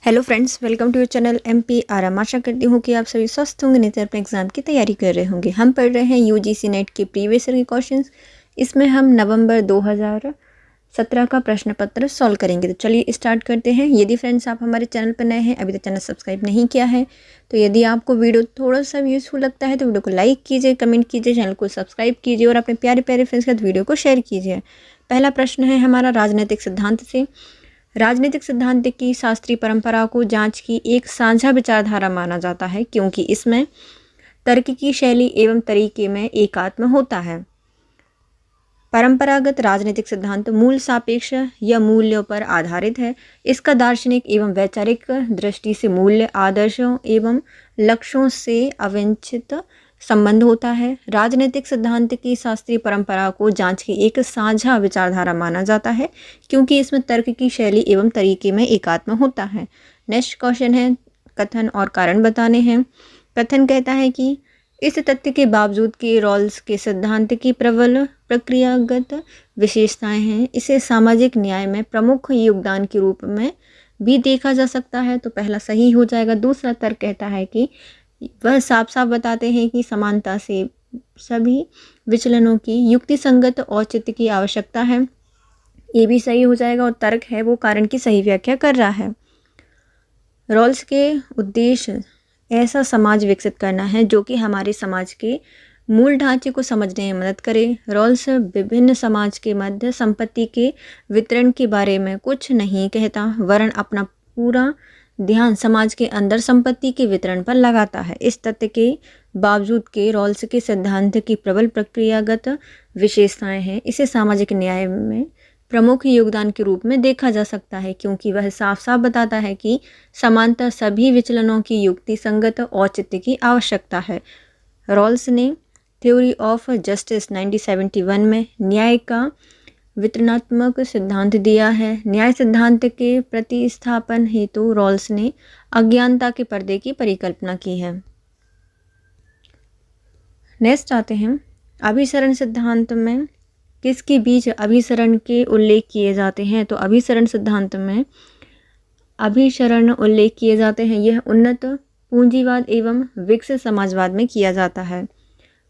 Hello friends, welcome to your channel MPRM। आशा करती हूँ कि आप सभी स्वस्थ होंगे, नहीं तो अपने एग्जाम की तैयारी कर रहे होंगे। हम पढ़ रहे हैं UGC नेट के प्रीवियस ईयर के क्वेश्चंस। इसमें हम नवंबर 2017 का प्रश्न पत्र सॉल्व करेंगे। तो चलिए स्टार्ट करते हैं। यदि फ्रेंड्स आप हमारे चैनल पर नए हैं, अभी तक चैनल सब्सक्राइब नहीं किया है, तो यदि आपको वीडियो थोड़ा सा भी यूज़फुल लगता है तो वीडियो को लाइक कीजिए, कमेंट कीजिए, चैनल को सब्सक्राइब कीजिए और अपने प्यारे प्यारे फ्रेंड्स के साथ वीडियो को शेयर कीजिए। पहला प्रश्न है हमारा राजनीतिक सिद्धांत से। राजनीतिक सिद्धांत की शास्त्रीय परंपरा को जांच की एक साझा विचारधारा माना जाता है क्योंकि इसमें तर्क की शैली एवं तरीके में एकात्म होता है। परंपरागत राजनीतिक सिद्धांत मूल सापेक्ष या मूल्यों पर आधारित है। इसका दार्शनिक एवं वैचारिक दृष्टि से मूल्य, आदर्शों एवं लक्ष्यों से अवंचित संबंध होता है। राजनीतिक सिद्धांत की शास्त्रीय परंपरा को जांच की एक साझा विचारधारा माना जाता है क्योंकि इसमें तर्क की शैली एवं तरीके में एकात्म होता है। नेक्स्ट क्वेश्चन है, कथन और कारण बताने हैं। कथन कहता है कि इस तथ्य के बावजूद कि रॉल्स के सिद्धांत की प्रबल प्रक्रियागत विशेषताएं हैं, इसे सामाजिक न्याय में प्रमुख योगदान के रूप में भी देखा जा सकता है। तो पहला सही हो जाएगा। दूसरा तर्क कहता है कि वह साफ साफ बताते हैं कि समानता से सभी विचलनों की युक्ति संगत औचित्य की आवश्यकता है। ये भी सही हो जाएगा। और तर्क है वो कारण की सही व्याख्या कर रहा है। रॉल्स के उद्देश्य ऐसा समाज विकसित करना है जो कि हमारे समाज के मूल ढांचे को समझने में मदद करे। रॉल्स विभिन्न समाज के मध्य संपत्ति के वितरण के बारे में कुछ नहीं कहता, वरन अपना पूरा ध्यान समाज के अंदर संपत्ति के वितरण पर लगाता है। इस तथ्य के बावजूद के रॉल्स के सिद्धांत की प्रबल प्रक्रियागत विशेषताएं हैं, इसे सामाजिक न्याय में प्रमुख योगदान के रूप में देखा जा सकता है क्योंकि वह साफ साफ बताता है कि समानता सभी विचलनों की युक्ति संगत औचित्य की आवश्यकता है। रॉल्स ने थ्योरी ऑफ जस्टिस 1971 में न्याय का वितरणात्मक सिद्धांत दिया है। न्याय सिद्धांत के प्रतिस्थापन हेतु रॉल्स ने अज्ञानता के पर्दे की परिकल्पना की है। नेक्स्ट आते हैं, अभिसरण सिद्धांत में किसके बीच अभिसरण के उल्लेख किए जाते हैं। तो अभिसरण सिद्धांत में अभिसरण उल्लेख किए जाते हैं, यह उन्नत पूंजीवाद एवं विकसित समाजवाद में किया जाता है।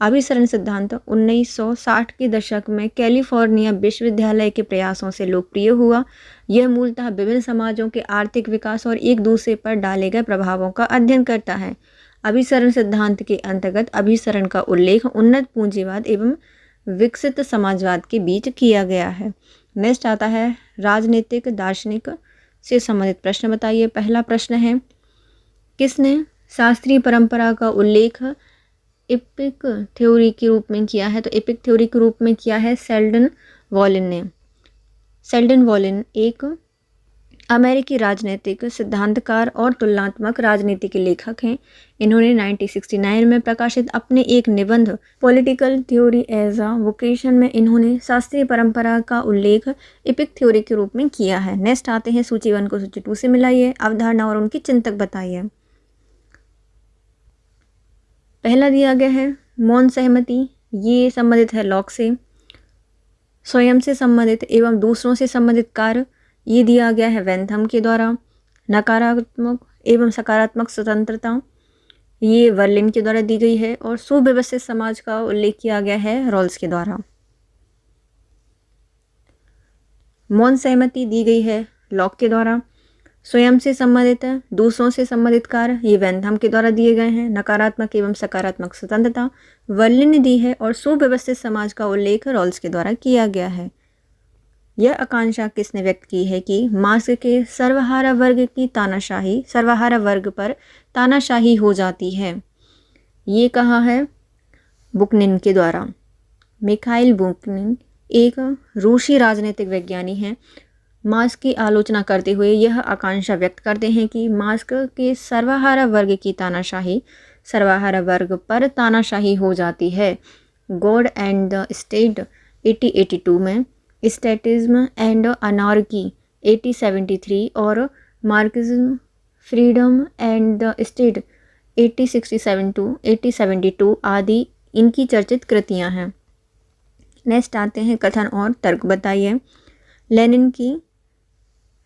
अभिसरण सिद्धांत 1960 के दशक में कैलिफोर्निया विश्वविद्यालय के प्रयासों से लोकप्रिय हुआ। यह मूलतः विभिन्न समाजों के आर्थिक विकास और एक दूसरे पर डाले गए प्रभावों का अध्ययन करता है। अभिसरण सिद्धांत के अंतर्गत अभिसरण का उल्लेख उन्नत पूंजीवाद एवं विकसित समाजवाद के बीच किया गया है। नेक्स्ट आता है, राजनीतिक दार्शनिक से संबंधित प्रश्न बताइए। पहला प्रश्न है, किसने शास्त्रीय परंपरा का उल्लेख एपिक थ्योरी के रूप में किया है। तो एपिक थ्योरी के रूप में किया है सेल्डन वॉलिन ने। सेल्डन वॉलिन एक अमेरिकी राजनीतिक सिद्धांतकार और तुलनात्मक राजनीति के लेखक हैं। इन्होंने 1969 में प्रकाशित अपने एक निबंध political theory as a vocation में इन्होंने शास्त्रीय परंपरा का उल्लेख एपिक थ्योरी के रूप में किया है। नेक्स्ट आते हैं, सूची 1 को सूची 2 से मिलाइए, अवधारणा और उनकी चिंतक बताइए। पहला दिया गया है मौन सहमति, ये संबंधित है लॉक से। स्वयं से संबंधित एवं दूसरों से संबंधित कार्य, ये दिया गया है वेंथम के द्वारा। नकारात्मक एवं सकारात्मक स्वतंत्रता, ये वर्लिन के द्वारा दी गई है। और सुव्यवस्थित समाज का उल्लेख किया गया है रॉल्स के द्वारा। मौन सहमति दी गई है लॉक के द्वारा। स्वयं से संबंधित, दूसरों से संबंधित कार्य, ये वेंथम के द्वारा दिए गए हैं। नकारात्मक एवं सकारात्मक स्वतंत्रता वर्लिन ने दी है। और सुव्यवस्थित समाज का उल्लेख रॉल्स के द्वारा किया गया है। यह आकांक्षा किसने व्यक्त की है कि मार्क्स के सर्वहारा वर्ग की तानाशाही, सर्वहारा वर्ग पर तानाशाही हो जाती है। ये कहा है बुकनिन के द्वारा। मिखाइल बुकनिन एक रूसी राजनीतिक विज्ञानी हैं। मार्क्स की आलोचना करते हुए यह आकांक्षा व्यक्त करते हैं कि मार्क्स के सर्वहारा वर्ग की तानाशाही सर्वहारा वर्ग पर तानाशाही हो जाती है। गॉड एंड द स्टेट 1882 में, स्टैटिज्म एंड अनार्की 1873 और Marxism freedom and the state 1867 to 1872 आदि इनकी चर्चित कृतियां हैं। नेक्स्ट आते हैं, कथन और तर्क बताइए। लेनिन की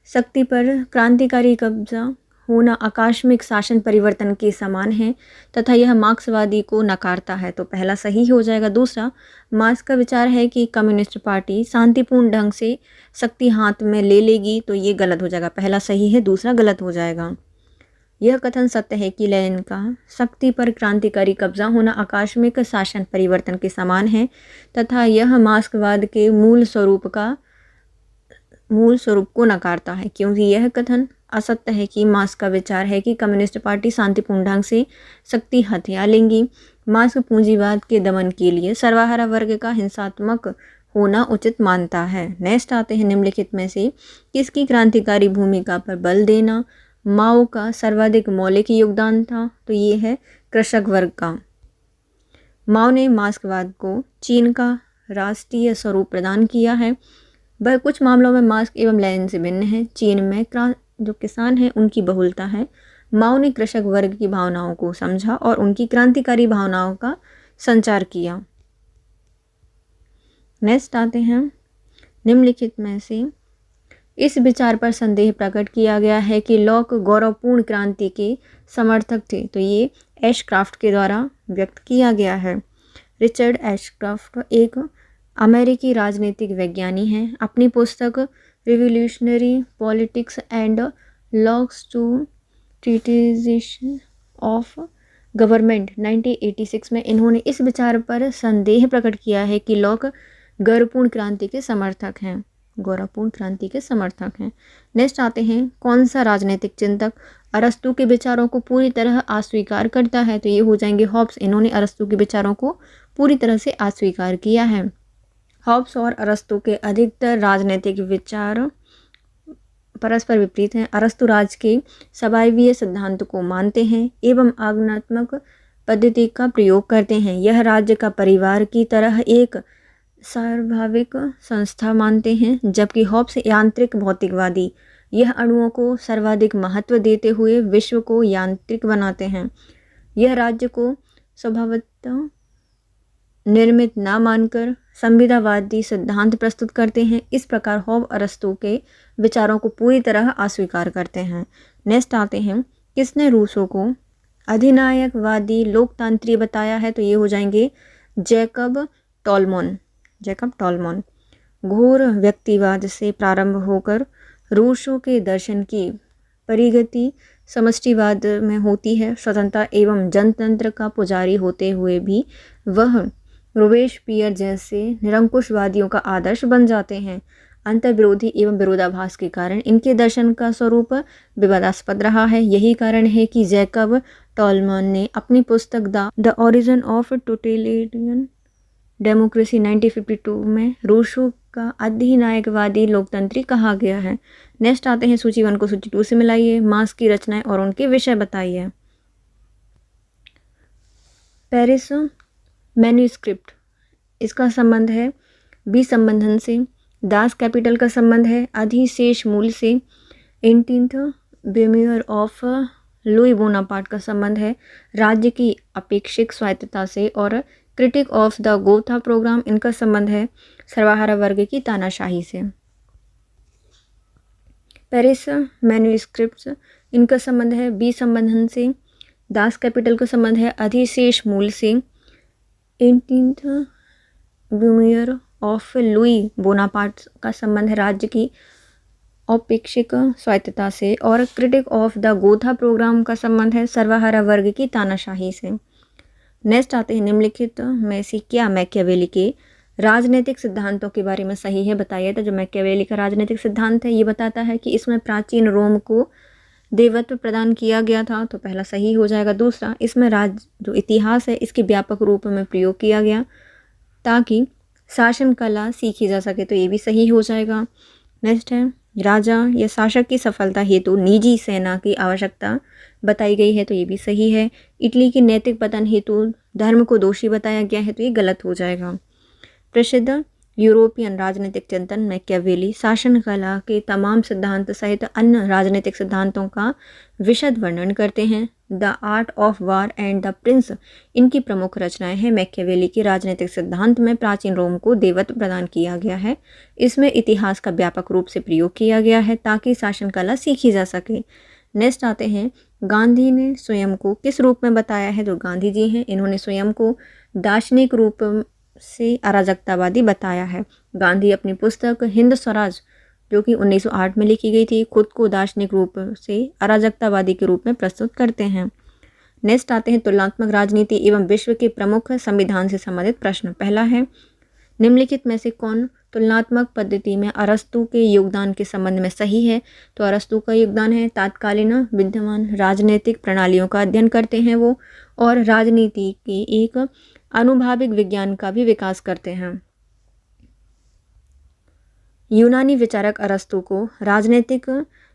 शक्ति पर क्रांतिकारी कब्जा होना आकस्मिक शासन परिवर्तन के समान है तथा यह मार्क्सवादी को नकारता है, तो पहला सही हो जाएगा। दूसरा, मार्क्स का विचार है कि कम्युनिस्ट पार्टी शांतिपूर्ण ढंग से शक्ति हाथ में ले लेगी, तो ये गलत हो जाएगा। पहला सही है, दूसरा गलत हो जाएगा। यह कथन सत्य है कि लेनिन का शक्ति पर क्रांतिकारी कब्जा होना आकस्मिक शासन परिवर्तन के समान है तथा यह मार्क्सवाद के मूल स्वरूप को नकारता है, क्योंकि यह कथन असत्य है कि मार्क्स का विचार है कि कम्युनिस्ट पार्टी शांतिपूर्ण ढंग से शक्ति हथिया लेंगी। मार्क्स पूंजीवाद के दमन के लिए सर्वहारा वर्ग का हिंसात्मक होना उचित मानता है। नेक्स्ट आते हैं, निम्नलिखित में से किसकी क्रांतिकारी भूमिका पर बल देना माओ का सर्वाधिक मौलिक योगदान था, तो ये है कृषक वर्ग का। माओ ने मार्क्सवाद को चीन का राष्ट्रीय स्वरूप प्रदान किया है। वह कुछ मामलों में मार्क्स एवं लेनिन से भिन्न है। चीन में जो किसान हैं उनकी बहुलता है। माओ ने कृषक वर्ग की भावनाओं को समझा और उनकी क्रांतिकारी भावनाओं का संचार किया। नेक्स्ट आते हैं, निम्नलिखित में से इस विचार पर संदेह प्रकट किया गया है कि लॉक गौरवपूर्ण क्रांति के समर्थक थे, तो ये एशक्राफ्ट के द्वारा व्यक्त किया गया है। रिचर्ड एशक्राफ्ट एक अमेरिकी राजनीतिक विज्ञानी हैं। अपनी पुस्तक revolutionary politics and Locke's two treatises of government 1986 में इन्होंने इस विचार पर संदेह प्रकट किया है कि लॉक गौरवपूर्ण क्रांति के समर्थक हैं। नेक्स्ट आते हैं, कौन सा राजनीतिक चिंतक अरस्तु के विचारों को पूरी तरह अस्वीकार करता है, तो ये हो जाएंगे हॉब्स। इन्होंने अरस्तु के विचारों को पूरी तरह से अस्वीकार किया है। हॉब्स और अरस्तु के अधिकतर राजनीतिक विचार परस्पर विपरीत हैं। अरस्तु राज्य के स्वायवीय सिद्धांत को मानते हैं एवं आज्ञात्मक पद्धति का प्रयोग करते हैं। यह राज्य का परिवार की तरह एक स्वाभाविक संस्था मानते हैं, जबकि हॉब्स यांत्रिक भौतिकवादी यह अणुओं को सर्वाधिक महत्व देते हुए विश्व को यांत्रिक बनाते हैं। यह राज्य को स्वभावतः निर्मित न मानकर संविदावादी सिद्धांत प्रस्तुत करते हैं। इस प्रकार हॉब अरस्तु के विचारों को पूरी तरह अस्वीकार करते हैं। नेक्स्ट आते हैं, किसने रूसो को अधिनायकवादी लोकतंत्री बताया है, तो ये हो जाएंगे जैकब टॉलमॉन। घोर व्यक्तिवाद से प्रारंभ होकर रूसो के दर्शन की परिगति समष्टिवाद में होती है। स्वतंत्रता एवं जनतंत्र का पुजारी होते हुए भी वह रोबेस्पियर जैसे निरंकुशवादियों का आदर्श बन जाते हैं। अंतर्विरोधी एवं विरोधाभास के कारण इनके दर्शन का स्वरूप विवादास्पद रहा है। यही कारण है कि जैकब टॉलमॉन ने अपनी पुस्तक the origin of totalitarian democracy 1952 में रूसो का अधिनायकवादी लोकतंत्री कहा गया है। नेक्स्ट आते हैं, सूची 1 को सूची 2 से मिलाइए। मार्क्स की रचनाएं और उनके विषय बताइए। पेरिस मैन्युस्क्रिप्ट, इसका संबंध है बी संबंधन से। दास कैपिटल का संबंध है अधिशेष मूल से। 18th बेमियर ऑफ लुई बोनापार्ट का संबंध है राज्य की अपेक्षिक स्वायत्तता से। और critique of the Gotha program, इनका संबंध है सर्वहारा वर्ग की तानाशाही से। पेरिस मैन्युस्क्रिप्ट्स, इनका संबंध है बी संबंधन से। दास कैपिटल का संबंध है अधिशेष मूल से। 18th बेमियर ऑफ लुई बोनापार्ट का संबंध है राज्य की औपेक्षिक स्वायत्तता से। और critique of the Gotha program का संबंध है सर्वहारा वर्ग की तानाशाही से। नेक्स्ट आते हैं, निम्नलिखित में से क्या मैकियावेली के राजनीतिक सिद्धांतों के बारे में सही है, बताइए। तो जो मैकियावेली का राजनीतिक सिद्धांत है ये बताता है कि इसमें प्राचीन रोम को देवत्व प्रदान किया गया था, तो पहला सही हो जाएगा। दूसरा, इसमें जो इतिहास है इसके व्यापक रूप में प्रयोग किया गया ताकि शासन कला सीखी जा सके, तो ये भी सही हो जाएगा। नेक्स्ट है, राजा या शासक की सफलता हेतु निजी सेना की आवश्यकता बताई गई है, तो ये भी सही है। इटली की नैतिक पतन हेतु धर्म को दोषी बताया गया है, तो ये गलत हो जाएगा। प्रसिद्ध यूरोपियन राजनीतिक चिंतन मैकियावेली शासन कला के तमाम सिद्धांत सहित अन्य राजनीतिक सिद्धांतों का विशद वर्णन करते हैं। The art of war and the Prince इनकी प्रमुख रचनाएं हैं। मैकियावेली के राजनीतिक सिद्धांत में प्राचीन रोम को देवत्व प्रदान किया गया है। इसमें इतिहास का व्यापक रूप से प्रयोग किया गया है ताकि शासन कला सीखी जा सके। नेक्स्ट आते हैं, गांधी ने स्वयं को किस रूप में बताया है? तो गांधी जी हैं, इन्होंने स्वयं को दार्शनिक रूप से अराजकतावादी बताया है। गांधी अपनी पुस्तक हिंद स्वराज जो कि 1908 में लिखी गई थी, खुद को दार्शनिक रूप से अराजकतावादी के रूप में प्रस्तुत करते हैं। नेक्स्ट आते हैं, तुलनात्मक राजनीति एवं विश्व के प्रमुख संविधान से संबंधित प्रश्न। पहला है, निम्नलिखित में से कौन तुलनात्मक पद्धति में अरस्तु के योगदान के संबंध में सही है? तो अरस्तु का योगदान है तात्कालीन विद्यमान राजनीतिक प्रणालियों का अध्ययन करते हैं वो, और राजनीति के एक अनुभाविक विज्ञान का भी विकास करते हैं। यूनानी विचारक अरस्तु को राजनीतिक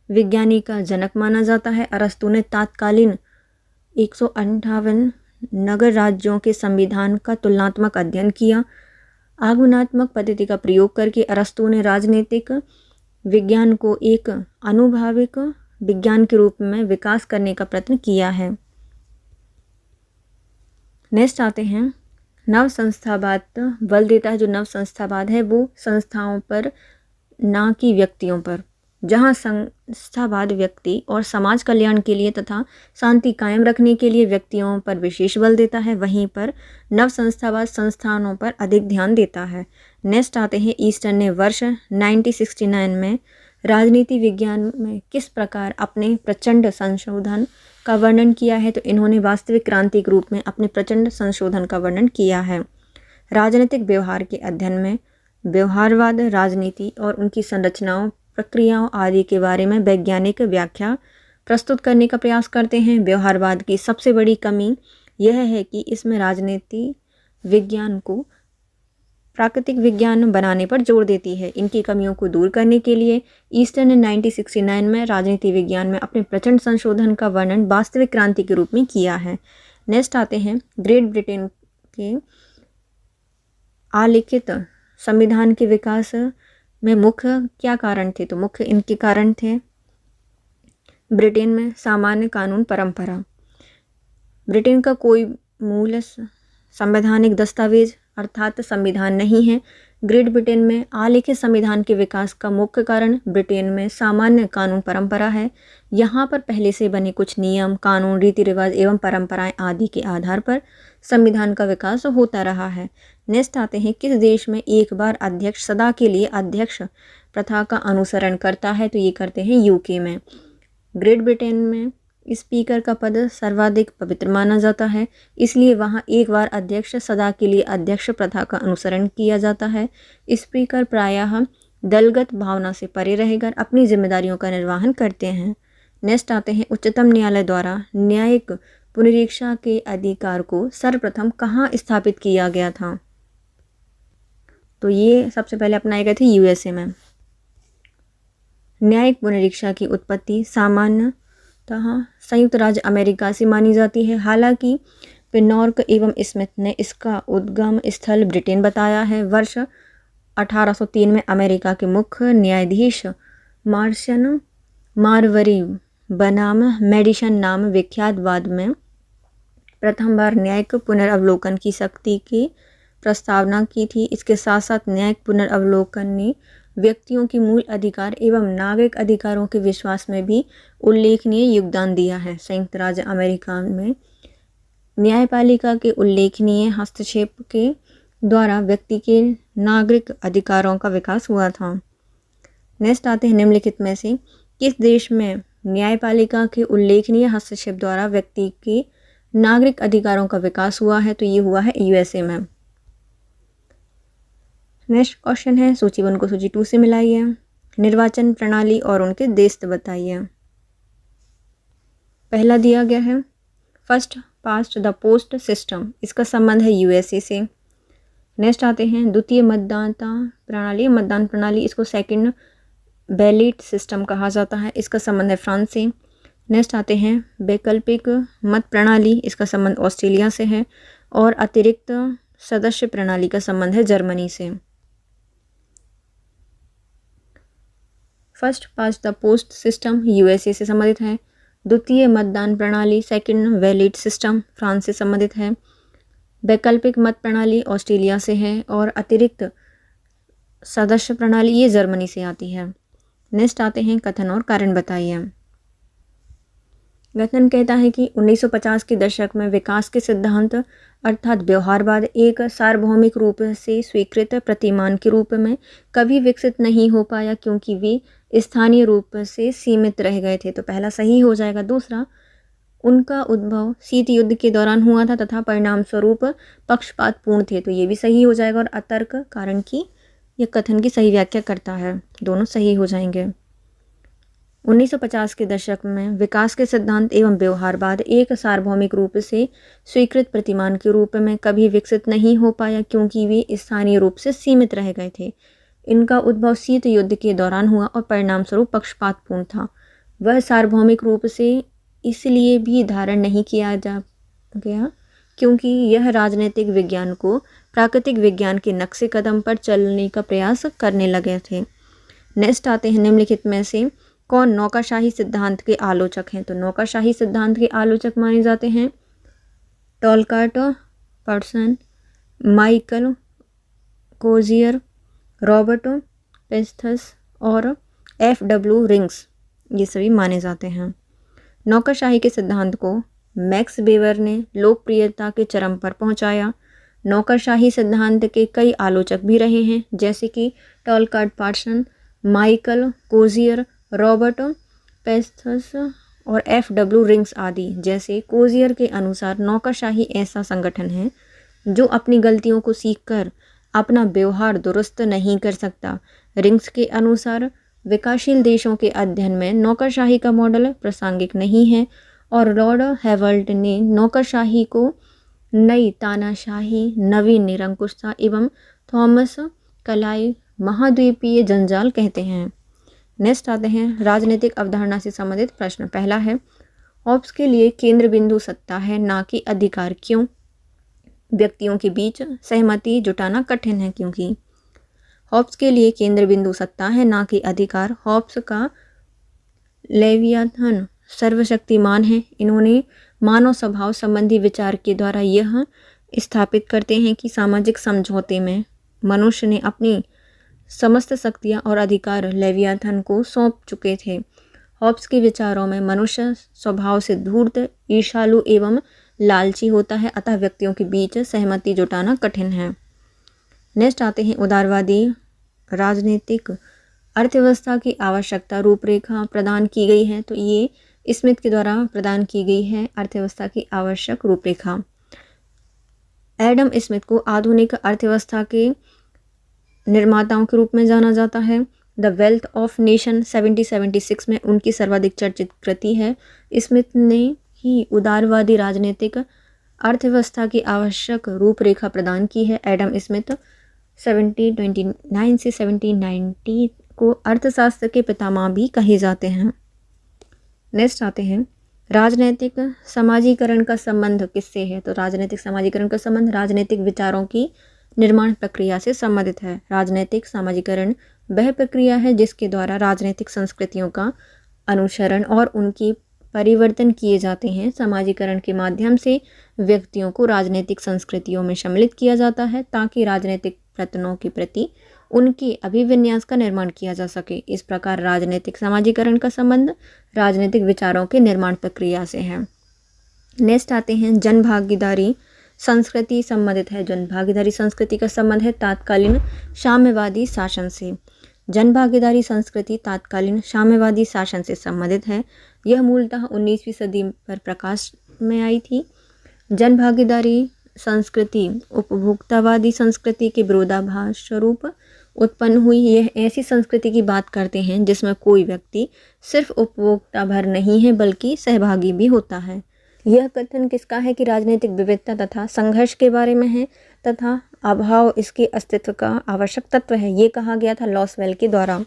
विज्ञानी का जनक माना जाता है। अरस्तु ने तात्कालीन 158 नगर राज्यों के संविधान का तुलनात्मक अध्ययन किया। आगमनात्मक पद्धति का प्रयोग करके अरस्तु ने राजनीतिक विज्ञान को एक अनुभाविक विज्ञान के रूप में विकास करने का प्रयत्न किया है। नेक्स्ट आते हैं, नव संस्थावाद बल देता है। जो नव संस्थावाद है वो संस्थाओं पर ना कि व्यक्तियों पर। जहाँ संस्थावाद व्यक्ति और समाज कल्याण के लिए तथा शांति कायम रखने के लिए व्यक्तियों पर विशेष बल देता है, वहीं पर नव संस्थावाद संस्थानों पर अधिक ध्यान देता है। नेक्स्ट आते हैं, ईस्टर्न ने वर्ष 1969 में राजनीति विज्ञान में किस प्रकार अपने प्रचंड संशोधन का वर्णन किया है? तो इन्होंने वास्तविक क्रांति के रूप में अपने प्रचंड संशोधन का वर्णन किया है। राजनीतिक व्यवहार के अध्ययन में व्यवहारवाद, राजनीति और उनकी संरचनाओं, प्रक्रियाओं आदि के बारे में वैज्ञानिक व्याख्या प्रस्तुत करने का प्रयास करते हैं। व्यवहारवाद की सबसे बड़ी कमी यह है कि इसमें राजनीति विज्ञान को प्राकृतिक विज्ञान बनाने पर जोर देती है। इनकी कमियों को दूर करने के लिए ईस्टर्न ने 1969 में राजनीति विज्ञान में अपने प्रचंड संशोधन का वर्णन वास्तविक क्रांति के रूप में किया है। नेक्स्ट आते हैं, ग्रेट ब्रिटेन के आलिखित संविधान के विकास में मुख्य क्या कारण थे? तो मुख्य इनके कारण थे, ब्रिटेन में सामान्य कानून परंपरा। ब्रिटेन का कोई मूल संवैधानिक दस्तावेज अर्थात संविधान नहीं है। ग्रेट ब्रिटेन में आलिखित संविधान के विकास का मुख्य कारण ब्रिटेन में सामान्य कानून परंपरा है। यहाँ पर पहले से बने कुछ नियम, कानून, रीति रिवाज एवं परंपराएं आदि के आधार पर संविधान का विकास होता रहा है। नेक्स्ट आते हैं, किस देश में एक बार अध्यक्ष सदा के लिए अध्यक्ष प्रथा का अनुसरण करता है? तो ये करते हैं यूके में। ग्रेट ब्रिटेन में स्पीकर का पद सर्वाधिक पवित्र माना जाता है, इसलिए वहाँ एक बार अध्यक्ष सदा के लिए अध्यक्ष प्रथा का अनुसरण किया जाता है। स्पीकर प्रायः दलगत भावना से परे रहकर अपनी जिम्मेदारियों का निर्वहन करते हैं। नेक्स्ट आते हैं, उच्चतम न्यायालय द्वारा न्यायिक पुनरीक्षा के अधिकार को सर्वप्रथम कहाँ स्थापित किया गया था? तो ये सबसे पहले अपनाए गए थे यूएसए में। न्यायिक पुनरीक्षा की उत्पत्ति सामान्यतः संयुक्त राज्य अमेरिका से मानी जाती है। हालांकि पिनॉर्क एवं स्मिथ ने इसका उद्गम स्थल ब्रिटेन बताया है। वर्ष 1803 में अमेरिका के मुख्य न्यायाधीश मार्शन मारवरी बनाम मेडिसन नाम विख्यात वाद में प्रथम बार न्यायिक पुनर्वलोकन की शक्ति की प्रस्तावना की थी। इसके साथ साथ न्यायिक पुनर्वलोकन ने व्यक्तियों की मूल अधिकार एवं नागरिक अधिकारों के विश्वास में भी उल्लेखनीय योगदान दिया है। संयुक्त राज्य अमेरिका में न्यायपालिका के उल्लेखनीय हस्तक्षेप के द्वारा व्यक्ति के नागरिक अधिकारों का विकास हुआ था। नेक्स्ट आते हैं, निम्नलिखित में से किस देश में न्यायपालिका के उल्लेखनीय हस्तक्षेप द्वारा व्यक्ति के नागरिक अधिकारों का विकास हुआ है? तो ये हुआ है यूएसए में। नेक्स्ट क्वेश्चन है, सूची 1 को सूची 2 से मिलाइए। निर्वाचन प्रणाली और उनके देश बताइए। पहला दिया गया है first past the post system, इसका संबंध है यूएसए से। नेक्स्ट आते हैं, द्वितीय मतदान प्रणाली, इसको सेकंड बैलेट सिस्टम कहा जाता है, इसका संबंध है फ्रांस से। नेक्स्ट आते हैं, वैकल्पिक मत प्रणाली, इसका संबंध ऑस्ट्रेलिया से है। और अतिरिक्त सदस्य प्रणाली का संबंध है जर्मनी से। First past the post system USA से संबंधित है। द्वितीय मतदान प्रणाली सेकंड वैलिड सिस्टम फ्रांस से संबंधित है। वैकल्पिक मत प्रणाली ऑस्ट्रेलिया से है और अतिरिक्त सदस्य प्रणाली ये जर्मनी से आती है। नेक्स्ट आते हैं, कथन और कारण बताइए। गठन कहता है कि 1950 के दशक में विकास के सिद्धांत अर्थात व्यवहारवाद एक सार्वभौमिक रूप से स्वीकृत प्रतिमान के रूप में कभी विकसित नहीं हो पाया क्योंकि वे स्थानीय रूप से सीमित रह गए थे। तो पहला सही हो जाएगा। दूसरा, उनका उद्भव शीत युद्ध के दौरान हुआ था तथा परिणाम स्वरूप पक्षपातपूर्ण थे। तो ये भी सही हो जाएगा। और अतर्क कारण की यह कथन की सही व्याख्या करता है। दोनों सही हो जाएंगे। 1950 के दशक में विकास के सिद्धांत एवं व्यवहारवाद एक सार्वभौमिक रूप से स्वीकृत प्रतिमान के रूप में कभी विकसित नहीं हो पाया क्योंकि वे स्थानीय रूप से सीमित रह गए थे। इनका उद्भव शीत युद्ध के दौरान हुआ और परिणाम स्वरूप पक्षपातपूर्ण था। वह सार्वभौमिक रूप से इसलिए भी धारण नहीं किया जा गया क्योंकि यह राजनीतिक विज्ञान को प्राकृतिक विज्ञान के नक्शे कदम पर चलने का प्रयास करने लगे थे। नेक्स्ट आते हैं, निम्नलिखित में से कौन नौकरशाही सिद्धांत के आलोचक हैं? तो नौकरशाही सिद्धांत के आलोचक माने जाते हैं टॉलकाट, पर्सन, माइकल कोजियर, रॉबर्ट पेस्थस और F.W. रिंग्स। ये सभी माने जाते हैं। नौकरशाही के सिद्धांत को मैक्स वेबर ने लोकप्रियता के चरम पर पहुंचाया। नौकरशाही सिद्धांत के कई आलोचक भी रहे हैं जैसे कि टॉलकाट, पर्सन, माइकल कोजियर, रॉबर्ट पेस्थस और F.W. रिंग्स आदि। जैसे कोजियर के अनुसार नौकरशाही ऐसा संगठन है जो अपनी गलतियों को सीखकर अपना व्यवहार दुरुस्त नहीं कर सकता। रिंग्स के अनुसार विकासशील देशों के अध्ययन में नौकरशाही का मॉडल प्रासंगिक नहीं है और लॉर्ड हेवल्ट ने नौकरशाही को नई तानाशाही, नवीन निरंकुशता एवं थॉमस कलाई महाद्वीपीय जंजाल कहते हैं। नेक्स्ट आते हैं राजनीतिक अवधारणा से संबंधित प्रश्न। पहला है, हॉब्स के लिए केंद्र बिंदु सत्ता है ना कि अधिकार। क्यों? व्यक्तियों के बीच सहमति जुटाना कठिन है क्योंकि हॉब्स के लिए केंद्र बिंदु सत्ता है ना कि अधिकार। हॉब्स का लेवियाथन सर्वशक्तिमान है। इन्होंने मानव स्वभाव संबंधी विचार के द्वारा यह स्थापित करते हैं कि सामाजिक समझौते में मनुष्य ने अपनी समस्त शक्तियाँ और अधिकार लेवियाथन को सौंप चुके थे। हॉब्स के विचारों में मनुष्य स्वभाव से धूर्त, ईर्ष्यालु एवं लालची होता है, अतः व्यक्तियों के बीच सहमति जुटाना कठिन है। नेक्स्ट आते हैं उदारवादी राजनीतिक अर्थव्यवस्था की आवश्यकता रूपरेखा प्रदान की गई है। तो ये स्मिथ के द्वारा प्रदान की गई है अर्थव्यवस्था की आवश्यक रूपरेखा। एडम स्मिथ को आधुनिक अर्थव्यवस्था के निर्माताओं के रूप में जाना जाता है। द वेल्थ ऑफ नेशन 1776 में उनकी सर्वाधिक चर्चित कृति है। स्मिथ ने ही उदारवादी राजनीतिक अर्थव्यवस्था की आवश्यक रूपरेखा प्रदान की है। एडम स्मिथ 1729 से 1790 को अर्थशास्त्र के पितामह भी कहे जाते हैं। नेक्स्ट आते हैं राजनीतिक समाजीकरण का संबंध किससे है? तो राजनीतिक समाजीकरण का संबंध राजनीतिक विचारों की निर्माण प्रक्रिया से संबंधित है। राजनीतिक समाजीकरण वह प्रक्रिया है जिसके द्वारा राजनीतिक संस्कृतियों का अनुसरण और उनकी परिवर्तन किए जाते हैं। समाजीकरण के माध्यम से व्यक्तियों को राजनीतिक संस्कृतियों में सम्मिलित किया जाता है ताकि राजनीतिक प्रयत्नों के प्रति उनके अभिविन्यास का निर्माण किया जा सके। इस प्रकार राजनीतिक समाजीकरण का संबंध राजनीतिक विचारों के निर्माण प्रक्रिया से है। नेक्स्ट आते हैं जन भागीदारी संस्कृति संबंधित है। जन भागीदारी संस्कृति का संबंध है तात्कालीन साम्यवादी शासन से। जन भागीदारी संस्कृति तात्कालीन साम्यवादी शासन से संबंधित है। यह मूलतः 19वीं सदी पर प्रकाश में आई थी। जन भागीदारी संस्कृति उपभोक्तावादी संस्कृति के विरोधाभास स्वरूप उत्पन्न हुई। यह ऐसी संस्कृति की बात करते हैं जिसमें कोई व्यक्ति सिर्फ उपभोक्ता भर नहीं है बल्कि सहभागी भी होता है। यह कथन किसका है कि राजनीतिक विविधता तथा संघर्ष के बारे में है तथा अभाव इसके अस्तित्व का आवश्यक तत्व है। ये कहा गया था लॉसवेल के द्वारा।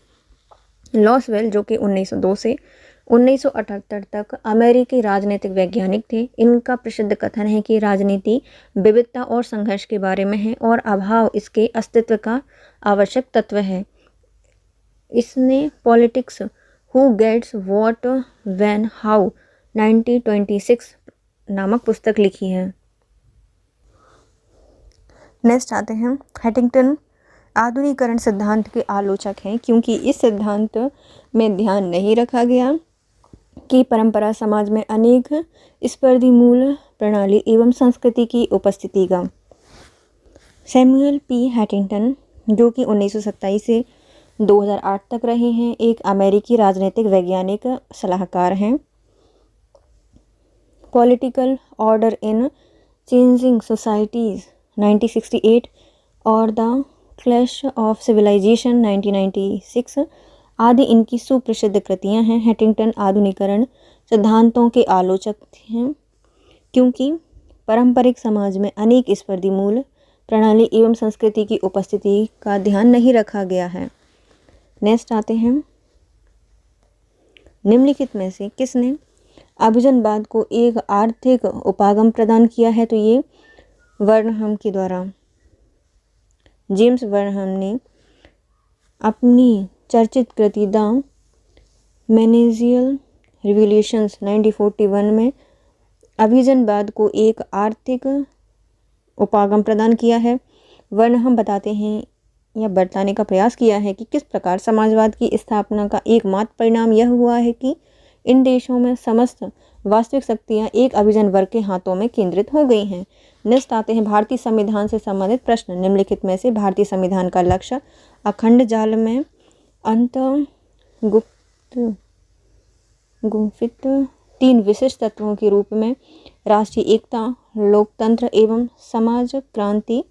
लॉसवेल जो कि 1902 से 1978 तक अमेरिकी राजनीतिक वैज्ञानिक थे। इनका प्रसिद्ध कथन है कि राजनीति विविधता और संघर्ष के बारे में है और अभाव इसके अस्तित्व का आवश्यक तत्व है। इसने politics who gets what when how 1926 नामक पुस्तक लिखी है। नेक्स्ट आते हैं हंटिंगटन आधुनिकीकरण सिद्धांत के आलोचक हैं क्योंकि इस सिद्धांत में ध्यान नहीं रखा गया की परंपरा समाज में अनेक स्पर्धी मूल प्रणाली एवं संस्कृति की उपस्थिति का। सैमुअल पी हैटिंगटन, जो कि 1927 से 2008 तक रहे हैं, एक अमेरिकी राजनीतिक वैज्ञानिक सलाहकार हैं। Political order in changing societies 1968 और द क्लैश ऑफ सिविलाइजेशन 1996 आदि इनकी सुप्रसिद्ध कृतियां हैं। हैटिंगटन आधुनिकीकरण सिद्धांतों के आलोचक हैं, क्योंकि पारंपरिक समाज में अनेक स्पर्धी मूल प्रणाली एवं संस्कृति की उपस्थिति का ध्यान नहीं रखा गया है। नेक्स्ट आते हैं, निम्नलिखित में से किसने अभिजनवाद को एक आर्थिक उपागम प्रदान किया है? तो ये वर्नहम के द्वारा। जेम्स वर्नहम ने अपनी चर्चित कृति द मैनेजियल रिवोल्यूशंस 1941 में अभिजनवाद को एक आर्थिक उपागम प्रदान किया है। वर्नहम बताते हैं या बताने का प्रयास किया है कि किस प्रकार समाजवाद की स्थापना का एकमात्र परिणाम यह हुआ है कि इन देशों में समस्त वास्तविक शक्तियां एक अभिजन वर्ग के हाथों में केंद्रित हो गई हैं। नेक्स्ट आते हैं, भारतीय संविधान से संबंधित प्रश्न। निम्नलिखित में से भारतीय संविधान का लक्ष्य अखंड जाल में गुंफित 3 विशिष्ट तत्वों के रूप में राष्ट्रीय एकता, लोकतंत्र एवं समाज क्रांति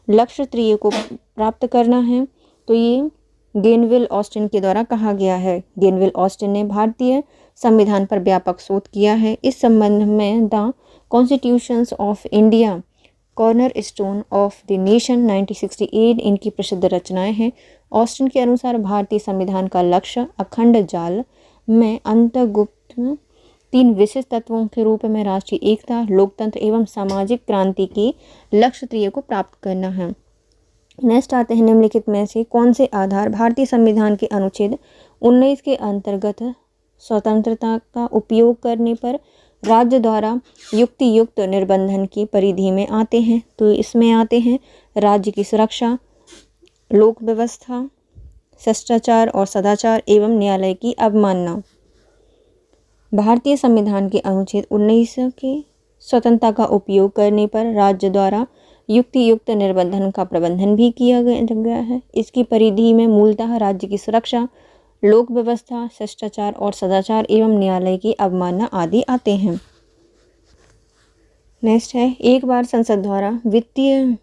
लक्ष्य त्रय को प्राप्त करना है। तो ये गेनविल ऑस्टिन के द्वारा कहा गया है। गेनविल ऑस्टिन ने भारतीय संविधान पर व्यापक शोध किया है। इस संबंध में the constitutions of India, corner stone of the nation 1968 इनकी प्रसिद्ध रचनाएं हैं। ऑस्टिन के अनुसार भारतीय संविधान का लक्ष्य अखंड जाल में अंतर्गुप्त 3 विशिष्ट तत्वों के रूप में राष्ट्रीय एकता, लोकतंत्र एवं सामाजिक क्रांति की लक्ष्य त्रय को प्राप्त करना है। नेक्स्ट आते हैं, निम्नलिखित में से कौन से आधार भारतीय संविधान के अनुच्छेद 19 के अंतर्गत स्वतंत्रता का उपयोग करने पर राज्य द्वारा युक्तियुक्त निर्बंधन की परिधि में आते हैं? तो इसमें आते हैं राज्य की सुरक्षा, लोक व्यवस्था, शिष्टाचार और सदाचार एवं न्यायालय की अवमानना। भारतीय संविधान के अनुच्छेद 19 के स्वतंत्रता का उपयोग करने पर राज्य द्वारा युक्तियुक्त निर्बंधन का प्रबंधन भी किया गया है। इसकी परिधि में मूलतः राज्य की सुरक्षा, लोक व्यवस्था, शिष्टाचार और सदाचार एवं न्यायालय की अवमानना आदि आते हैं। नेक्स्ट है, एक बार संसद द्वारा वित्तीय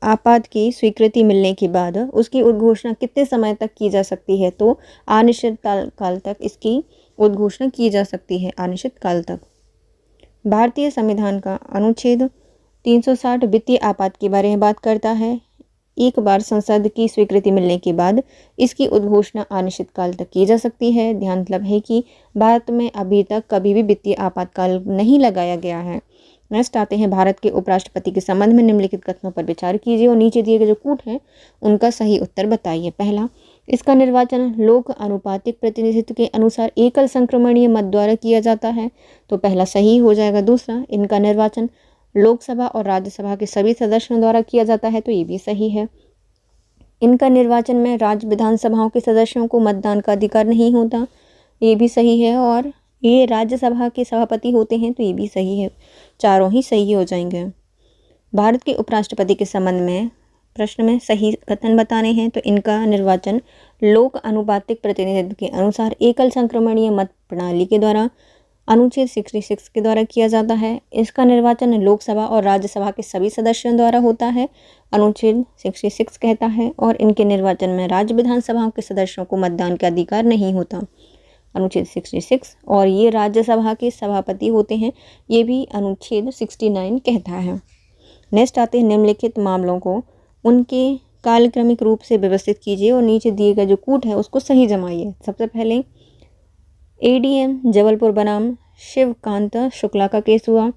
आपात की स्वीकृति मिलने के बाद उसकी उद्घोषणा कितने समय तक की जा सकती है? तो अनिश्चित काल तक इसकी उद्घोषणा की जा सकती है, अनिश्चित काल तक। भारतीय संविधान का अनुच्छेद 360 वित्तीय आपात के बारे में बात करता है। एक बार संसद की स्वीकृति मिलने के बाद इसकी उद्घोषणा अनिश्चित काल तक की जा सकती है। ध्यान मतलब है कि भारत में अभी तक कभी भी वित्तीय आपातकाल नहीं लगाया गया है। नेक्स्ट आते हैं, भारत के उपराष्ट्रपति के संबंध में निम्नलिखित कथनों पर विचार कीजिए और नीचे दिए गए जो कूट हैं उनका सही उत्तर बताइए। पहला, इसका निर्वाचन लोक अनुपातिक प्रतिनिधित्व के अनुसार एकल संक्रमणीय मत द्वारा किया जाता है, तो पहला सही हो जाएगा। दूसरा, इनका निर्वाचन लोकसभा और राज्यसभा के सभी सदस्यों द्वारा किया जाता है, तो ये भी सही है। इनका निर्वाचन में राज्य विधानसभाओं के सदस्यों को मतदान का अधिकार नहीं होता, ये भी सही है। और ये राज्यसभा के सभापति होते हैं, तो ये भी सही है। चारों ही सही हो जाएंगे। भारत के उपराष्ट्रपति के संबंध में प्रश्न में सही कथन बताने हैं, तो इनका निर्वाचन लोक अनुपातिक प्रतिनिधित्व के अनुसार एकल संक्रमणीय मत प्रणाली के द्वारा अनुच्छेद 66 के द्वारा किया जाता है। इसका निर्वाचन लोकसभा और राज्यसभा के सभी सदस्यों द्वारा होता है, अनुच्छेद 66 कहता है। और इनके निर्वाचन में राज्य विधानसभाओं के सदस्यों को मतदान का अधिकार नहीं होता, अनुच्छेद 66। और ये राज्यसभा के सभापति होते हैं, ये भी अनुच्छेद 69 कहता है। नेक्स्ट आते हैं, निम्नलिखित मामलों को उनके कालक्रमिक रूप से व्यवस्थित कीजिए और नीचे दिए गए जो कूट है उसको सही जमाइए। सबसे पहले एडीएम जबलपुर बनाम शिवकांत शुक्ला का केस हुआ।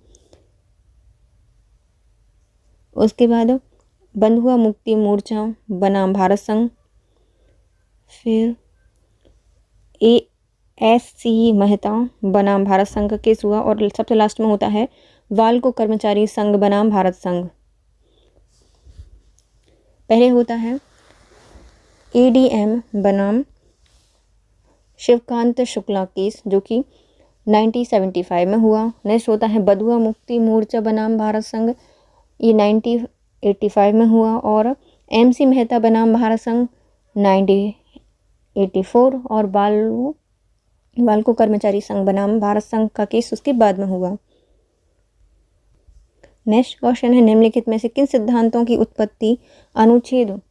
उसके बाद बंधुआ मुक्ति मोर्चा बनाम भारत संघ, फिर ASC मेहता बनाम भारत संघ का केस हुआ। और सबसे लास्ट में होता है वाल्को कर्मचारी संघ बनाम भारत संघ। पहले होता है ADM बनाम शिवकांत शुक्ला केस जो कि 1975 में हुआ। नेक्स्ट होता है बधुआ मुक्ति मोर्चा बनाम भारत संघ, ये 1985 में हुआ। और MC मेहता बनाम भारत संघ 1984। और बालको कर्मचारी संघ बनाम भारत संघ का केस उसके बाद में हुआ। नेक्स्ट क्वेश्चन है निम्नलिखित में से किन सिद्धांतों की उत्पत्ति अनुच्छेद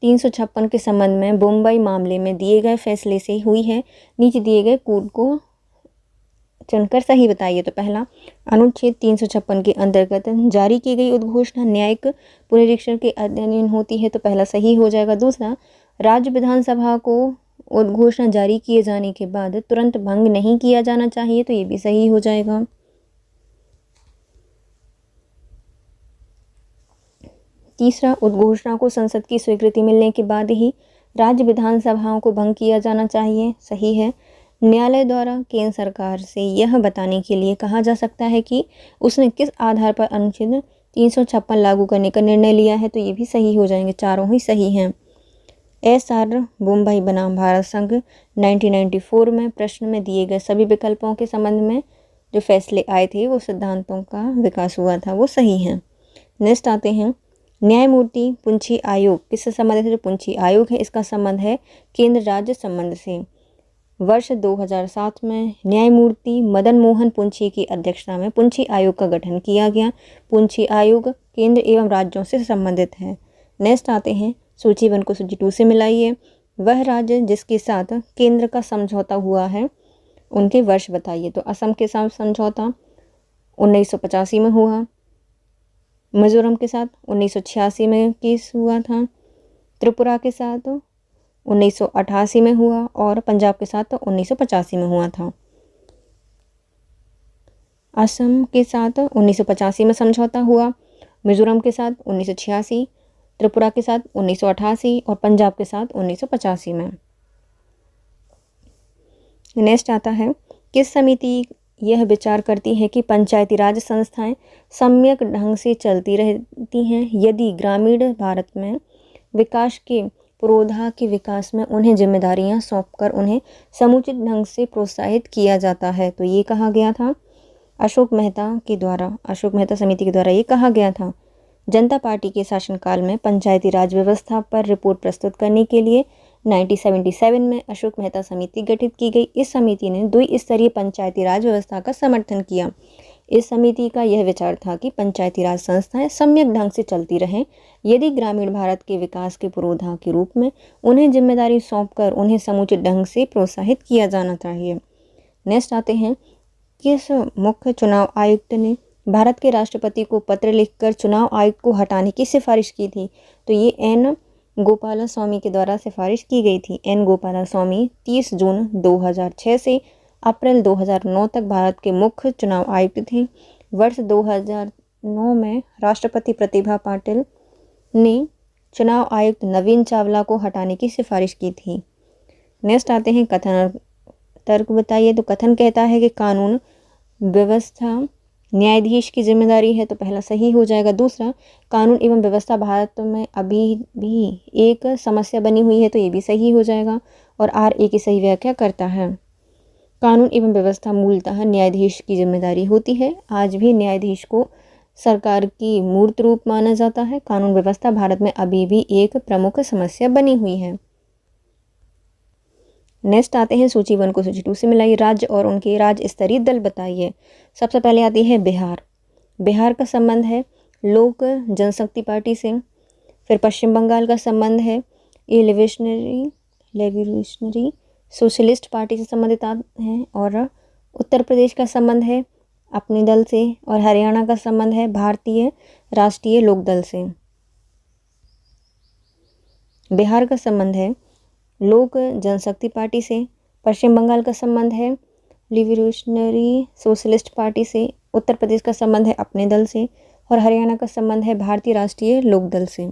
356 के संबंध में मुंबई मामले में दिए गए फैसले से हुई है। नीचे दिए गए कोड को चुनकर सही बताइए। तो पहला, अनुच्छेद 356 के अंतर्गत जारी की गई उद्घोषणा न्यायिक पुनरीक्षण के अधीन होती है, तो पहला सही हो जाएगा। दूसरा, राज्य विधानसभा को उद्घोषणा जारी किए जाने के बाद तुरंत भंग नहीं किया जाना चाहिए, तो ये भी सही हो जाएगा। तीसरा, उद्घोषणा को संसद की स्वीकृति मिलने के बाद ही राज्य विधानसभाओं को भंग किया जाना चाहिए, सही है। न्यायालय द्वारा केंद्र सरकार से यह बताने के लिए कहा जा सकता है कि उसने किस आधार पर अनुच्छेद 356 लागू करने का निर्णय लिया है, तो ये भी सही हो जाएंगे, चारों ही सही हैं। SR मुंबई बनाम भारत संघ 1994 में प्रश्न में दिए गए सभी विकल्पों के संबंध में जो फैसले आए थे वो सिद्धांतों का विकास हुआ था, वो सही हैं। नेक्स्ट आते हैं न्यायमूर्ति पुंछी आयोग किससे संबंधित है? जो पुंछी आयोग है इसका संबंध है केंद्र राज्य संबंध से। वर्ष 2007 में न्यायमूर्ति मदन मोहन पुंछी की अध्यक्षता में पुंछी आयोग का गठन किया गया। पुंछी आयोग केंद्र एवं राज्यों से संबंधित है। नेक्स्ट आते हैं सूची 1 को सूची 2 से मिलाइए। वह राज्य जिसके साथ केंद्र का समझौता हुआ है उनके वर्ष बताइए। तो असम के साथ समझौता 1985 में हुआ, मिजोरम के साथ 1986 में केस हुआ था, त्रिपुरा के साथ 1988 में हुआ और पंजाब के साथ 1985 में हुआ था। असम के साथ 1985 में समझौता हुआ, मिजोरम के साथ 1986, त्रिपुरा के साथ 1988 और पंजाब के साथ 1985 में। नेक्स्ट आता है किस समिति यह विचार करती है कि पंचायती राज संस्थाएं सम्यक ढंग से चलती रहती हैं यदि ग्रामीण भारत में विकास के पुरोधा के विकास में उन्हें जिम्मेदारियां सौंपकर उन्हें समुचित ढंग से प्रोत्साहित किया जाता है। तो ये कहा गया था अशोक मेहता समिति के द्वारा ये कहा गया था। जनता पार्टी के शासनकाल में पंचायती राज व्यवस्था पर रिपोर्ट प्रस्तुत करने के लिए 1977 में अशोक मेहता समिति गठित की गई। इस समिति ने द्विस्तरीय पंचायती राज व्यवस्था का समर्थन किया। इस समिति का यह विचार था कि पंचायती राज संस्थाएं सम्यक ढंग से चलती रहें यदि ग्रामीण भारत के विकास के पुरोधा के रूप में उन्हें जिम्मेदारी सौंपकर उन्हें समुचित ढंग से प्रोत्साहित किया जाना चाहिए। नेक्स्ट आते हैं किस मुख्य चुनाव आयुक्त ने भारत के राष्ट्रपति को पत्र लिखकर चुनाव आयुक्त को हटाने की सिफारिश की थी? तो ये N गोपालास्वामी के द्वारा सिफारिश की गई थी। N गोपालास्वामी 30 जून 2006 से अप्रैल 2009 तक भारत के मुख्य चुनाव आयुक्त थे। वर्ष 2009 में राष्ट्रपति प्रतिभा पाटिल ने चुनाव आयुक्त नवीन चावला को हटाने की सिफारिश की थी। नेक्स्ट आते हैं कथन और तर्क बताइए। तो कथन कहता है कि कानून व्यवस्था न्यायाधीश की जिम्मेदारी है, तो पहला सही हो जाएगा। दूसरा, कानून एवं व्यवस्था भारत में अभी भी एक समस्या बनी हुई है, तो ये भी सही हो जाएगा। और RA की सही व्याख्या करता है। कानून एवं व्यवस्था मूलतः न्यायाधीश की जिम्मेदारी होती है। आज भी न्यायाधीश को सरकार की मूर्त रूप माना जाता है। कानून व्यवस्था भारत में अभी भी एक प्रमुख समस्या बनी हुई है। नेक्स्ट आते हैं सूची 1 को सूची 2 से मिलाइए। राज्य और उनके राज्य स्तरीय दल बताइए। सबसे पहले आती है बिहार। बिहार का संबंध है लोक जनशक्ति पार्टी से। फिर पश्चिम बंगाल का संबंध है रेवोल्यूशनरी सोशलिस्ट पार्टी से संबंधित हैं। और उत्तर प्रदेश का संबंध है अपने दल से। और हरियाणा का संबंध है भारतीय राष्ट्रीय लोक दल से। बिहार का संबंध है लोक जनशक्ति पार्टी से। पश्चिम बंगाल का संबंध है रिवोल्यूशनरी सोशलिस्ट पार्टी से। उत्तर प्रदेश का संबंध है अपने दल से। और हरियाणा का संबंध है भारतीय राष्ट्रीय लोक दल से।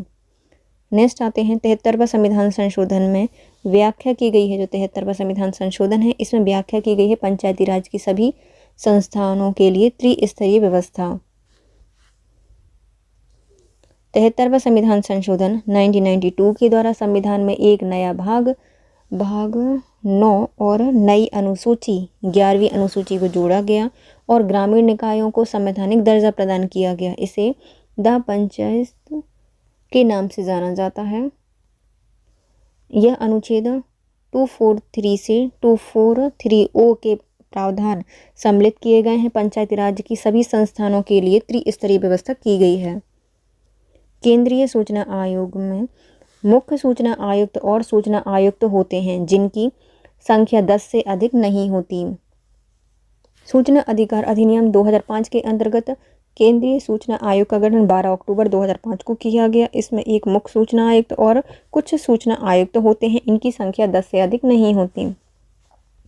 नेक्स्ट आते हैं 73वां संविधान संशोधन में व्याख्या की गई है। जो 73वां संविधान संशोधन है इसमें व्याख्या की गई है पंचायती राज की सभी संस्थानों के लिए त्रिस्तरीय व्यवस्था। 73वां संविधान संशोधन 1992 के द्वारा संविधान में एक नया भाग 9 और नई अनुसूची 11वीं अनुसूची को जोड़ा गया और ग्रामीण निकायों को संवैधानिक दर्जा प्रदान किया गया। इसे द पंचायत के नाम से जाना जाता है। यह अनुच्छेद 243 से 243O के प्रावधान सम्मिलित किए गए हैं। पंचायती राज की सभी संस्थानों के लिए त्रिस्तरीय व्यवस्था की गई है। केंद्रीय सूचना आयोग में मुख्य सूचना आयुक्त और सूचना आयुक्त होते हैं जिनकी संख्या 10 से अधिक नहीं होती। सूचना अधिकार अधिनियम 2005 के अंतर्गत केंद्रीय सूचना आयोग का गठन 12 अक्टूबर 2005 को किया गया। इसमें एक मुख्य सूचना आयुक्त और कुछ सूचना आयुक्त होते हैं। इनकी संख्या 10 से अधिक नहीं होती।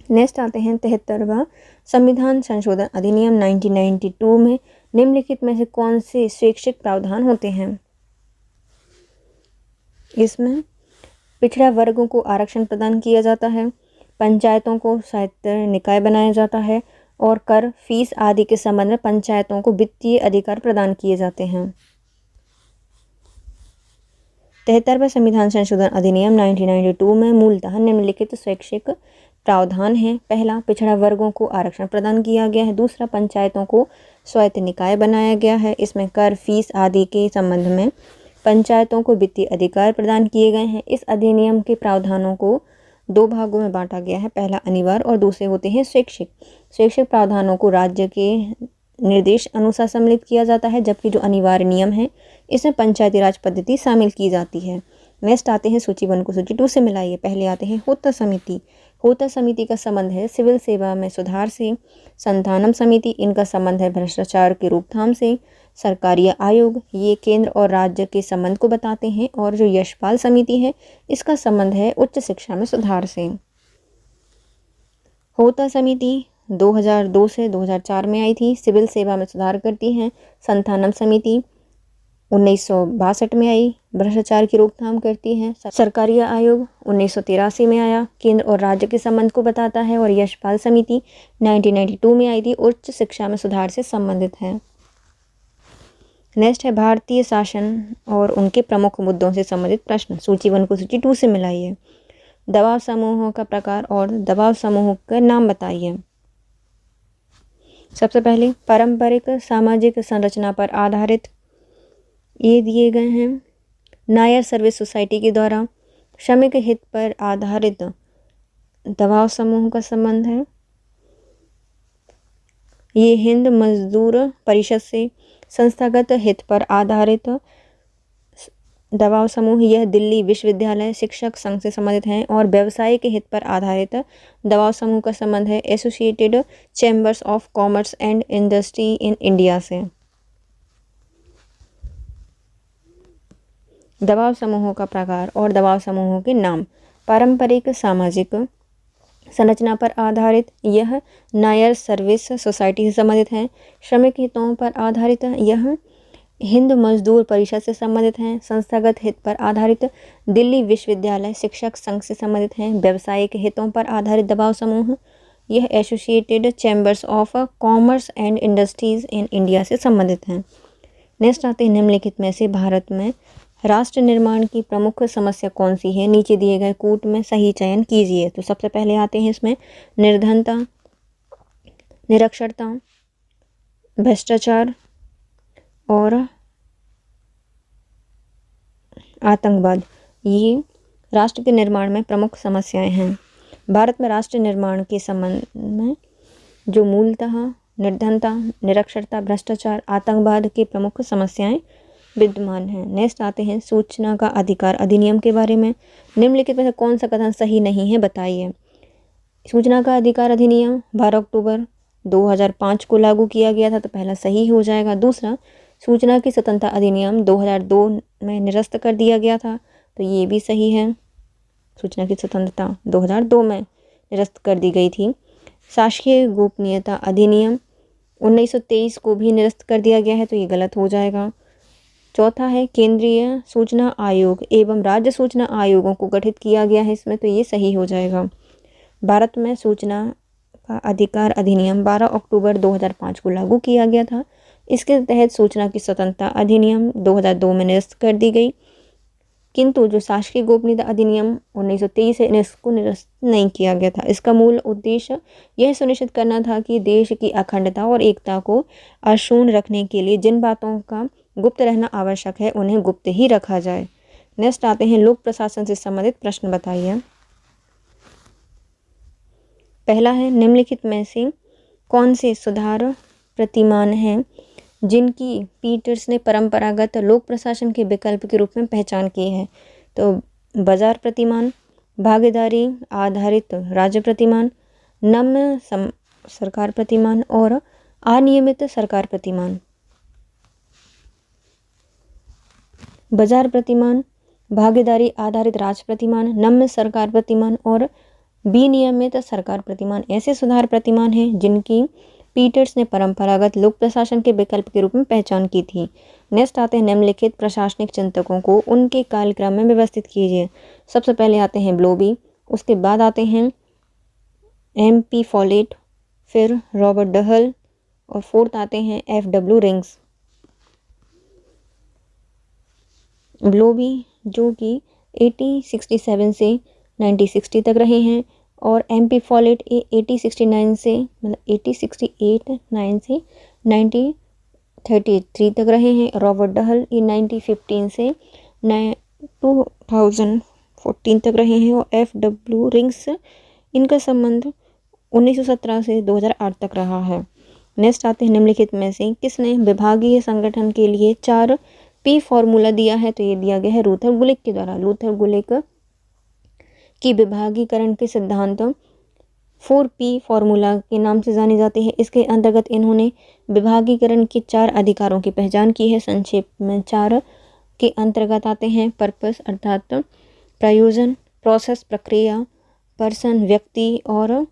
नेक्स्ट आते हैं 73वां संविधान संशोधन अधिनियम 1992 में निम्नलिखित में से कौन से स्वैच्छिक प्रावधान होते हैं? इसमें पिछड़ा वर्गों को आरक्षण प्रदान किया जाता है, पंचायतों को स्वायत्त निकाय बनाया जाता है और कर, फीस आदि के संबंध में पंचायतों को वित्तीय अधिकार प्रदान किए जाते हैं। 73वां संविधान संशोधन अधिनियम 1992 में मूलतः निम्नलिखित स्वैच्छिक प्रावधान हैं। पहला, पिछड़ा वर्गों को आरक्षण प्रदान किया गया है। दूसरा, पंचायतों को स्वायत्त निकाय बनाया गया है। इसमें कर, फीस आदि के संबंध में पंचायतों को वित्तीय अधिकार प्रदान किए गए हैं। इस अधिनियम के प्रावधानों को दो भागों में बांटा गया है। पहला अनिवार्य और दूसरे होते हैं स्वैच्छिक। स्वैच्छिक प्रावधानों को राज्य के निर्देश अनुसार सम्मिलित किया जाता है, जबकि जो अनिवार्य नियम है इसमें पंचायती राज पद्धति शामिल की जाती है। नेक्स्ट आते हैं सूची 1 को सूची 2 से मिलाइए। पहले आते हैं होता समिति। होता समिति का संबंध है सिविल सेवा में सुधार से। संतानम समिति, इनका संबंध है भ्रष्टाचार की रोकथाम से। सरकारी आयोग, ये केंद्र और राज्य के संबंध को बताते हैं। और जो यशपाल समिति है इसका संबंध है उच्च शिक्षा में सुधार से। होता समिति 2002 से 2004 में आई थी, सिविल सेवा में सुधार करती हैं। संतानम समिति 1962 में आई, भ्रष्टाचार की रोकथाम करती है। सरकारी आयोग 1983 में आया, केंद्र और राज्य के संबंध को बताता है। और यशपाल समिति 1992 में आई थी, उच्च शिक्षा में सुधार से संबंधित है। नेक्स्ट है भारतीय शासन और उनके प्रमुख मुद्दों से संबंधित प्रश्न। सूची 1 को सूची 2 से मिलाइए। दबाव समूहों का प्रकार और दबाव समूह का नाम बताइए। सबसे पहले पारंपरिक सामाजिक संरचना पर आधारित ये दिए गए हैं। नायर सर्विस सोसाइटी के द्वारा श्रमिक हित पर आधारित दबाव समूह का संबंध है। ये हिंद मजदूर परिषद से संस्थागत हित पर आधारित दबाव समूह यह दिल्ली विश्वविद्यालय शिक्षक संघ से संबंधित हैं। और व्यवसायिक हित पर आधारित दबाव समूह का संबंध है associated chambers of commerce and industry in India से। दबाव समूहों का प्रकार और दबाव समूहों के नाम। पारंपरिक सामाजिक संरचना पर आधारित यह नायर सर्विस सोसाइटी से संबंधित है। श्रमिक हितों पर आधारित यह हिंद मजदूर परिषद से संबंधित हैं। संस्थागत हित पर आधारित दिल्ली विश्वविद्यालय शिक्षक संघ से संबंधित हैं। व्यावसायिक हितों पर आधारित दबाव समूह यह associated chambers of commerce and industries in India से संबंधित हैं। नेक्स्ट आते हैं निम्नलिखित में से भारत में राष्ट्र निर्माण की प्रमुख समस्या कौन सी है? नीचे दिए गए कूट में सही चयन कीजिए। तो सबसे पहले आते हैं इसमें निर्धनता, निरक्षरता, भ्रष्टाचार और आतंकवाद। ये राष्ट्र के निर्माण में प्रमुख समस्याएं हैं। भारत में राष्ट्र निर्माण के संबंध में जो मूलतः निर्धनता, निरक्षरता, भ्रष्टाचार, आतंकवाद की प्रमुख समस्याएं विद्यमान हैं। नेक्स्ट आते हैं सूचना का अधिकार अधिनियम के बारे में। निम्नलिखित में से कौन सा कथन सही नहीं है बताइए। सूचना का अधिकार अधिनियम 12 अक्टूबर 2005 को लागू किया गया था, तो पहला सही हो जाएगा। दूसरा, सूचना की स्वतंत्रता अधिनियम 2002 में निरस्त कर दिया गया था, तो ये भी सही है। सूचना की स्वतंत्रता 2002 में निरस्त कर दी गई थी। शासकीय गोपनीयता अधिनियम 1923 को भी निरस्त कर दिया गया है, तो ये गलत हो जाएगा। चौथा है केंद्रीय सूचना आयोग एवं राज्य सूचना आयोगों को गठित किया गया है इसमें, तो ये सही हो जाएगा। भारत में सूचना का अधिकार अधिनियम 12 अक्टूबर 2005 को लागू किया गया था। इसके तहत सूचना की स्वतंत्रता अधिनियम 2002 में निरस्त कर दी गई। किंतु जो शासकीय गोपनीयता अधिनियम 1923 है इसको निरस्त नहीं किया गया था। इसका मूल उद्देश्य यह सुनिश्चित करना था कि देश की अखंडता और एकता को अक्षुण्ण रखने के लिए जिन बातों का गुप्त रहना आवश्यक है उन्हें गुप्त ही रखा जाए। नेक्स्ट आते हैं लोक प्रशासन से संबंधित प्रश्न बताइए। पहला है निम्नलिखित में से कौन से सुधार प्रतिमान हैं जिनकी पीटर्स ने परंपरागत लोक प्रशासन के विकल्प के रूप में पहचान की है। तो बाजार प्रतिमान, भागीदारी आधारित राज्य प्रतिमान, नम्य सरकार प्रतिमान और अनियमित सरकार प्रतिमान। बाजार प्रतिमान, भागीदारी आधारित राज्य प्रतिमान, नम्य सरकार प्रतिमान और विनियमित सरकार प्रतिमान ऐसे सुधार प्रतिमान हैं जिनकी पीटर्स ने परंपरागत लोक प्रशासन के विकल्प के रूप में पहचान की थी। नेक्स्ट आते हैं निम्नलिखित प्रशासनिक चिंतकों को उनके कालक्रम में व्यवस्थित कीजिए। सबसे पहले आते हैं ब्लोबी, उसके बाद आते हैं MP फॉलेट, फिर रॉबर्ट डहल और फोर्थ आते हैं FW रिंग्स। ब्लोबी जो कि 1867 से 1960 तक रहे हैं और MP फॉलेट 1869 से मतलब 1868 से 1933 तक रहे हैं। रॉबर्ट डहल 1915 से 2014 तक रहे हैं और FW रिंग्स इनका संबंध 1917 से 2008 तक रहा है। नेक्स्ट आते हैं निम्नलिखित में से किसने विभागीय संगठन के लिए 4P फॉर्मूला दिया है। तो ये दिया गया है लूथर गुलिक के द्वारा। लूथर गुलिक की विभागीकरण के सिद्धांत 4P फॉर्मूला के नाम से जाने जाते हैं। इसके अंतर्गत इन्होंने विभागीकरण के 4 अधिकारों की पहचान की है। संक्षेप में 4 के अंतर्गत आते हैं पर्पस अर्थात प्रयोजन, प्रोसेस प्रक्रिया, पर्सन व्यक्ति और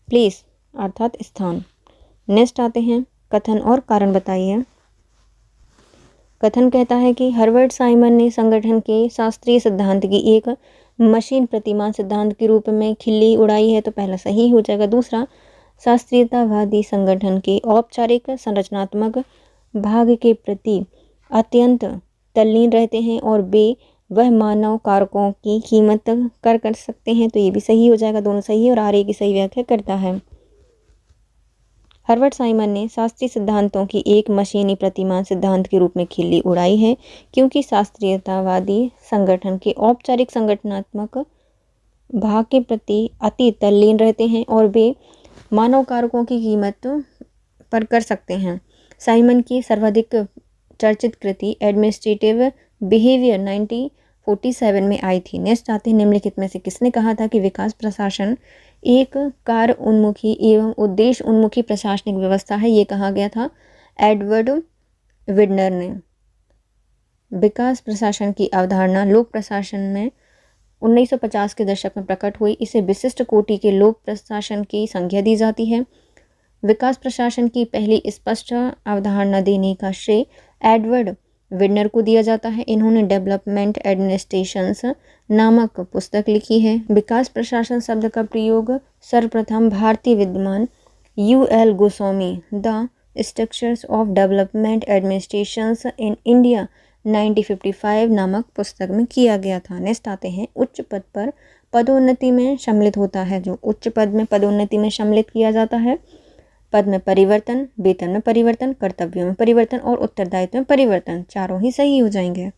प्लेस अर्थात स्थान। नेक्स्ट आते हैं कथन और कारण बताइए। कथन कहता है कि हर्बर्ट साइमन ने संगठन के शास्त्रीय सिद्धांत की एक मशीन प्रतिमान सिद्धांत के रूप में खिल्ली उड़ाई है। तो पहला सही हो जाएगा। दूसरा, शास्त्रीयतावादी संगठन के औपचारिक संरचनात्मक भाग के प्रति अत्यंत तल्लीन रहते हैं और वह मानव कारकों की कीमत कर सकते हैं। तो ये भी सही हो जाएगा। दोनों सही है और आर्य की सही व्याख्या करता है। हर्बर्ट साइमन ने शास्त्रीय सिद्धांतों की एक मशीनी प्रतिमान सिद्धांत के रूप में खिल्ली उड़ाई है क्योंकि शास्त्रीयतावादी संगठन के औपचारिक संगठनात्मक भाग के प्रति अति तल्लीन रहते हैं और वे मानव कारकों की कीमत पर कर सकते हैं। साइमन की सर्वाधिक चर्चित कृति एडमिनिस्ट्रेटिव बिहेवियर 1947 में आई थी। नेक्स्ट आते हैं निम्नलिखित में से किसने कहा था कि विकास प्रशासन एक कार्य उन्मुखी एवं उद्देश्य उन्मुखी प्रशासनिक व्यवस्था है। ये कहा गया था एडवर्ड विडनर ने। विकास प्रशासन की अवधारणा लोक प्रशासन में 1950 के दशक में प्रकट हुई। इसे विशिष्ट कोटि के लोक प्रशासन की संज्ञा दी जाती है। विकास प्रशासन की पहली स्पष्ट अवधारणा देने का श्रेय एडवर्ड विडनर को दिया जाता है। इन्होंने डेवलपमेंट एडमिनिस्ट्रेशंस नामक पुस्तक लिखी है। विकास प्रशासन शब्द का प्रयोग सर्वप्रथम भारतीय विद्वान UL Goswami the structures of development administrations in India 1955 नामक पुस्तक में किया गया था। नेक्स्ट आते हैं उच्च पद पर पदोन्नति में सम्मिलित होता है। जो उच्च पद में पदोन्नति में सम्मिलित किया जाता है, पद में परिवर्तन, वेतन में परिवर्तन, कर्तव्यों में परिवर्तन और उत्तरदायित्व में परिवर्तन, चारों ही सही हो जाएंगे।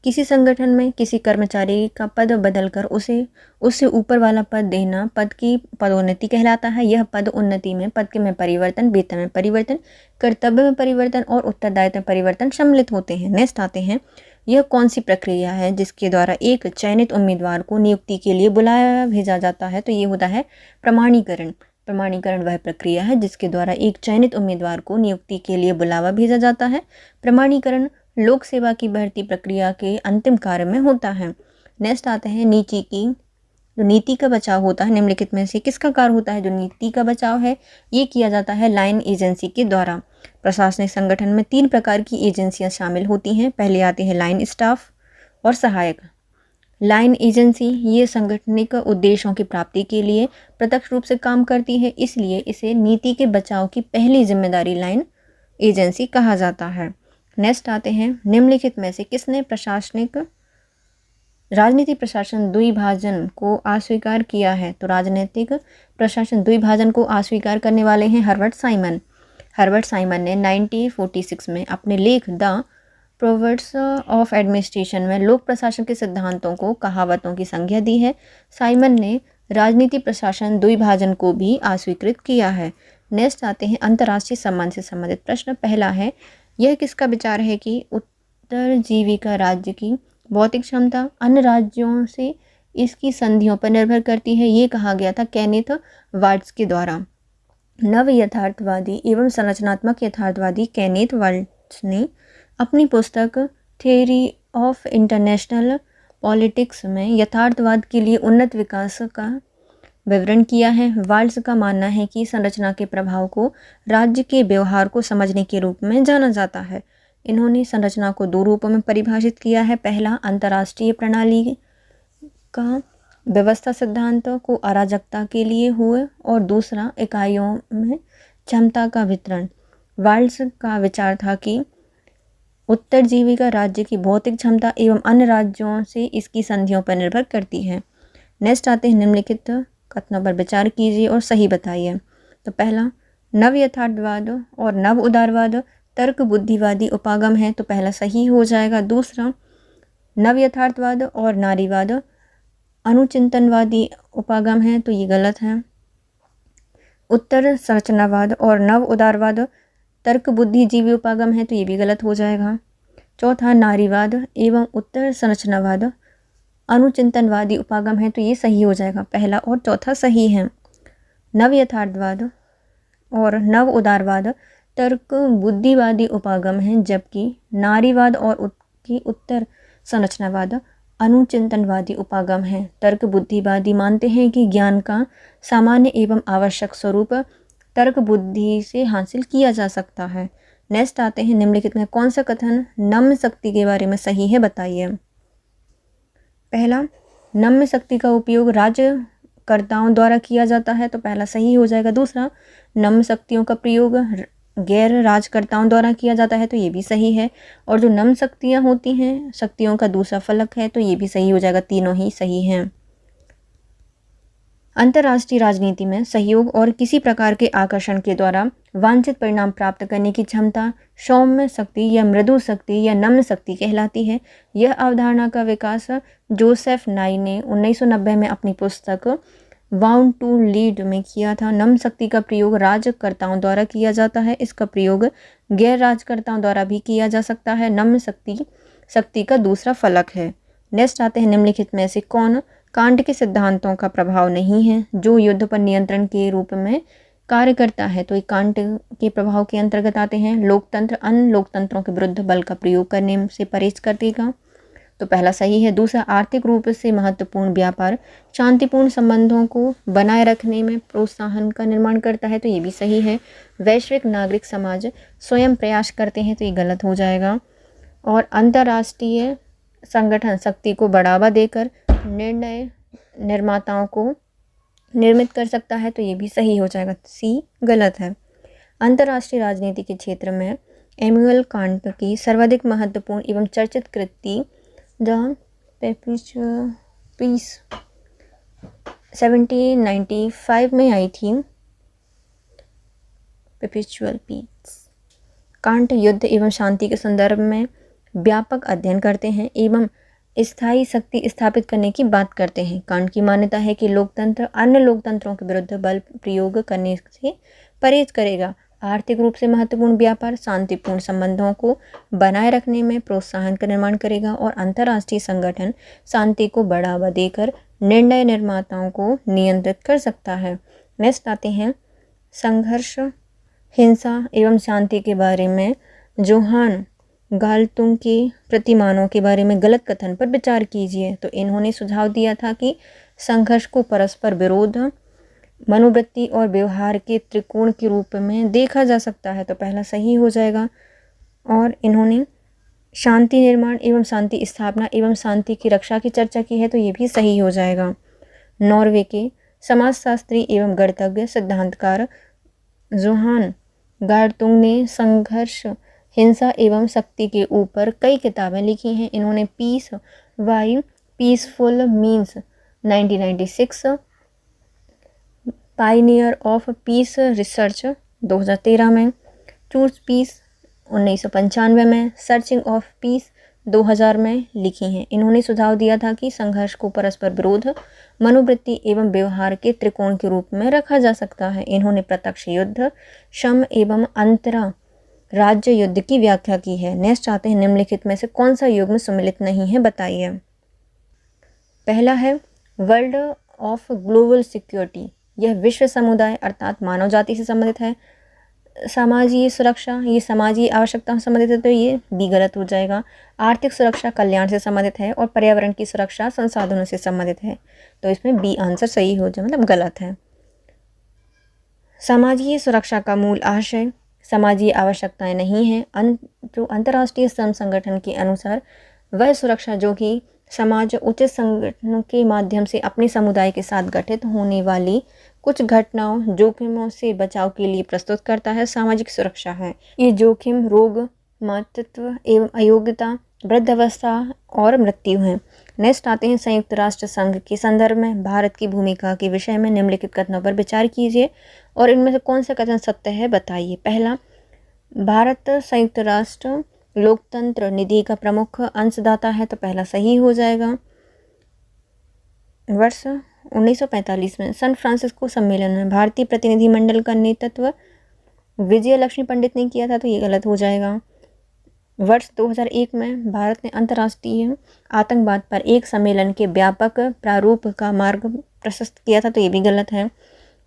किसी संगठन में किसी कर्मचारी का पद बदलकर उससे ऊपर वाला पद देना पद की पदोन्नति कहलाता है। यह पद उन्नति में पद के में परिवर्तन, वेतन में परिवर्तन, कर्तव्य में परिवर्तन और उत्तरदायित्व में परिवर्तन सम्मिलित होते हैं। नेक्स्ट आते हैं यह कौन सी प्रक्रिया है जिसके द्वारा एक चयनित उम्मीदवार को नियुक्ति के लिए बुलाया भेजा जाता है। तो ये होता है प्रमाणीकरण। प्रमाणीकरण वह प्रक्रिया है जिसके द्वारा एक चयनित उम्मीदवार को नियुक्ति के लिए बुलावा भेजा जाता है। प्रमाणीकरण लोक सेवा की भर्ती प्रक्रिया के अंतिम कार्य में होता है। नेक्स्ट आते हैं जो नीति का बचाव होता है निम्नलिखित में से किसका कार्य होता है। जो नीति का बचाव है ये किया जाता है लाइन एजेंसी के द्वारा। प्रशासनिक संगठन में 3 प्रकार की एजेंसियां शामिल होती हैं। पहले आते हैं लाइन स्टाफ और सहायक। लाइन एजेंसी ये संगठनिक उद्देश्यों की प्राप्ति के लिए प्रत्यक्ष रूप से काम करती है, इसलिए इसे नीति के बचाव की पहली जिम्मेदारी लाइन एजेंसी कहा जाता है। नेक्स्ट आते हैं, निम्नलिखित में से किसने राजनीतिक प्रशासन द्विभाजन को अस्वीकार किया है? तो राजनीतिक प्रशासन द्विभाजन को अस्वीकार करने वाले हैं हर्बर्ट साइमन। हर्बर्ट साइमन ने 1946 में अपने लेख द प्रोवर्ब्स ऑफ एडमिनिस्ट्रेशन में लोक प्रशासन के सिद्धांतों को कहावतों की संज्ञा दी है। साइमन ने राजनीति प्रशासन द्विभाजन को भी अस्वीकृत किया है। नेक्स्ट आते हैं अंतर्राष्ट्रीय संबंध से संबंधित प्रश्न। पहला है, यह किसका विचार है कि उत्तरजीविका राज्य की भौतिक क्षमता अन्य राज्यों से इसकी संधियों पर निर्भर करती है? ये कहा गया था केनेथ वार्ड्स के द्वारा। नव यथार्थवादी एवं संरचनात्मक यथार्थवादी केनेथ वार्ड्स ने अपनी पुस्तक थ्योरी ऑफ इंटरनेशनल पॉलिटिक्स में यथार्थवाद के लिए उन्नत विकास का विवरण किया है। वाल्स का मानना है कि संरचना के प्रभाव को राज्य के व्यवहार को समझने के रूप में जाना जाता है। इन्होंने संरचना को दो रूपों में परिभाषित किया है। पहला, अंतर्राष्ट्रीय प्रणाली का व्यवस्था सिद्धांत को अराजकता के लिए हुए, और दूसरा, इकाइयों में क्षमता का वितरण। वाल्स का विचार था कि उत्तरजीविका राज्य की भौतिक क्षमता एवं अन्य राज्यों से इसकी संधियों पर निर्भर करती है। नेक्स्ट आते हैं, निम्नलिखित कथनों पर विचार कीजिए और सही बताइए। तो पहला, नव यथार्थवाद और नव उदारवाद तर्क बुद्धिवादी उपागम है, तो पहला सही हो जाएगा। दूसरा, नव यथार्थवाद और नारीवाद अनुचिंतनवादी उपागम है, तो ये गलत है। उत्तर संरचनावाद और नव उदारवाद तर्क बुद्धिजीवी उपागम है, तो ये भी गलत हो जाएगा। चौथा, नारीवाद एवं उत्तर संरचनावाद अनुचिंतनवादी उपागम है, तो ये सही हो जाएगा। पहला और चौथा सही है। नव यथार्थवाद और नव उदारवाद तर्क बुद्धिवादी उपागम है, जबकि नारीवाद और उत्तर संरचनावाद अनुचिंतनवादी उपागम है। तर्क बुद्धिवादी मानते हैं कि ज्ञान का सामान्य एवं आवश्यक स्वरूप तर्क बुद्धि से हासिल किया जा सकता है। नेक्स्ट आते हैं, निम्नलिखित में कौन सा कथन नम्य शक्ति के बारे में सही है, बताइए। पहला, नम्य शक्ति का उपयोग राज्यकर्ताओं द्वारा किया जाता है, तो पहला सही हो जाएगा। दूसरा, नम्य शक्तियों का प्रयोग गैर राजकर्ताओं द्वारा किया जाता है, तो ये भी सही है। और जो नम्य शक्तियाँ होती हैं, शक्तियों का दूसरा फलक है, तो ये भी सही हो जाएगा। तीनों ही सही हैं। अंतर्राष्ट्रीय राजनीति में सहयोग और किसी प्रकार के आकर्षण के द्वारा वांछित परिणाम प्राप्त करने की क्षमता सौम्य शक्ति या मृदु शक्ति या नम्य शक्ति कहलाती है। यह अवधारणा का विकास जोसेफ नाई ने 1990 में अपनी पुस्तक वाउंड टू लीड में किया था। नम्य शक्ति का प्रयोग राजकर्ताओं द्वारा किया जाता है। इसका प्रयोग गैर राजकर्ताओं द्वारा भी किया जा सकता है। नम्य शक्ति का दूसरा फलक है। नेक्स्ट आते हैं, निम्नलिखित में से कौन कांट के सिद्धांतों का प्रभाव नहीं है जो युद्ध पर नियंत्रण के रूप में कार्य करता है? तो ये कांट के प्रभाव के अंतर्गत आते हैं। लोकतंत्र अन्य लोकतंत्रों के विरुद्ध बल का प्रयोग करने से परहेज कर देगा, तो पहला सही है। दूसरा, आर्थिक रूप से महत्वपूर्ण व्यापार शांतिपूर्ण संबंधों को बनाए रखने में प्रोत्साहन का निर्माण करता है, तो ये भी सही है। वैश्विक नागरिक समाज स्वयं प्रयास करते हैं, तो ये गलत हो जाएगा। और अंतर्राष्ट्रीय संगठन शक्ति को बढ़ावा देकर निर्णय निर्माताओं को निर्मित कर सकता है, तो ये भी सही हो जाएगा। सी गलत है। अंतर्राष्ट्रीय राजनीति के क्षेत्र में इमैनुएल कांट की सर्वाधिक महत्वपूर्ण एवं चर्चित कृति द पीस 1795 में आई थी। Perpetual piece. कांट युद्ध एवं शांति के संदर्भ में व्यापक अध्ययन करते हैं एवं स्थायी शक्ति स्थापित करने की बात करते हैं। कांट की मान्यता है कि लोकतंत्र अन्य लोकतंत्रों के विरुद्ध बल प्रयोग करने से परहेज करेगा। आर्थिक रूप से महत्वपूर्ण व्यापार शांतिपूर्ण संबंधों को बनाए रखने में प्रोत्साहन का निर्माण करेगा और अंतर्राष्ट्रीय संगठन शांति को बढ़ावा देकर निर्णय निर्माताओं को नियंत्रित कर सकता है। नेक्स्ट आते हैं, संघर्ष, हिंसा एवं शांति के बारे में जोहान गाल्टुंग के प्रतिमानों के बारे में गलत कथन पर विचार कीजिए। तो इन्होंने सुझाव दिया था कि संघर्ष को परस्पर विरोध, मनोवृत्ति और व्यवहार के त्रिकोण के रूप में देखा जा सकता है, तो पहला सही हो जाएगा। और इन्होंने शांति निर्माण एवं शांति स्थापना एवं शांति की रक्षा की चर्चा की है, तो ये भी सही हो जाएगा। नॉर्वे के समाजशास्त्री एवं गणितज्ञ सिद्धांतकार जोहान गाल्टुंग ने संघर्ष हिंसा एवं शक्ति के ऊपर कई किताबें लिखी हैं। इन्होंने peace by peaceful means 1996, pioneer of peace research 2013 में, चूज पीस 1995 में, सर्चिंग ऑफ पीस 2000 में लिखी हैं। इन्होंने सुझाव दिया था कि संघर्ष को परस्पर विरोध, मनोवृत्ति एवं व्यवहार के त्रिकोण के रूप में रखा जा सकता है। इन्होंने प्रत्यक्ष युद्ध, सम एवं अंतरा राज्य युद्ध की व्याख्या की है। नेक्स्ट आते हैं, निम्नलिखित में से कौन सा युग्म सम्मिलित नहीं है, बताइए। पहला है वर्ल्ड ऑफ ग्लोबल सिक्योरिटी, यह विश्व समुदाय अर्थात मानव जाति से संबंधित है। समाजीय सुरक्षा, ये समाजीय आवश्यकताओं से संबंधित है, तो ये बी गलत हो जाएगा। आर्थिक सुरक्षा कल्याण से संबंधित है और पर्यावरण की सुरक्षा संसाधनों से संबंधित है, तो इसमें बी आंसर सही हो जाए, मतलब गलत है। समाजीय सुरक्षा का मूल आशय समाजीय आवश्यकताएं नहीं है। जो अंतर्राष्ट्रीय श्रम संगठन के अनुसार वह सुरक्षा जो कि समाज उचित संगठनों के माध्यम से अपने समुदाय के साथ गठित होने वाली कुछ घटनाओं जोखिमों से बचाव के लिए प्रस्तुत करता है, सामाजिक सुरक्षा है। ये जोखिम रोग, मातृत्व एवं अयोग्यता, वृद्धावस्था और मृत्यु हैं। नेक्स्ट आते हैं, संयुक्त राष्ट्र संघ के संदर्भ में भारत की भूमिका के विषय में निम्नलिखित कथनों पर विचार कीजिए और इनमें से कौन सा कथन सत्य है, बताइए। पहला, भारत संयुक्त राष्ट्र लोकतंत्र निधि का प्रमुख अंशदाता है, तो पहला सही हो जाएगा। वर्ष 1945 में सैन फ्रांसिस्को सम्मेलन में भारतीय प्रतिनिधिमंडल का नेतृत्व विजय लक्ष्मी पंडित ने किया था, तो ये गलत हो जाएगा। वर्ष 2001 में भारत ने अंतर्राष्ट्रीय आतंकवाद पर एक सम्मेलन के व्यापक प्रारूप का मार्ग प्रशस्त किया था, तो ये भी गलत है।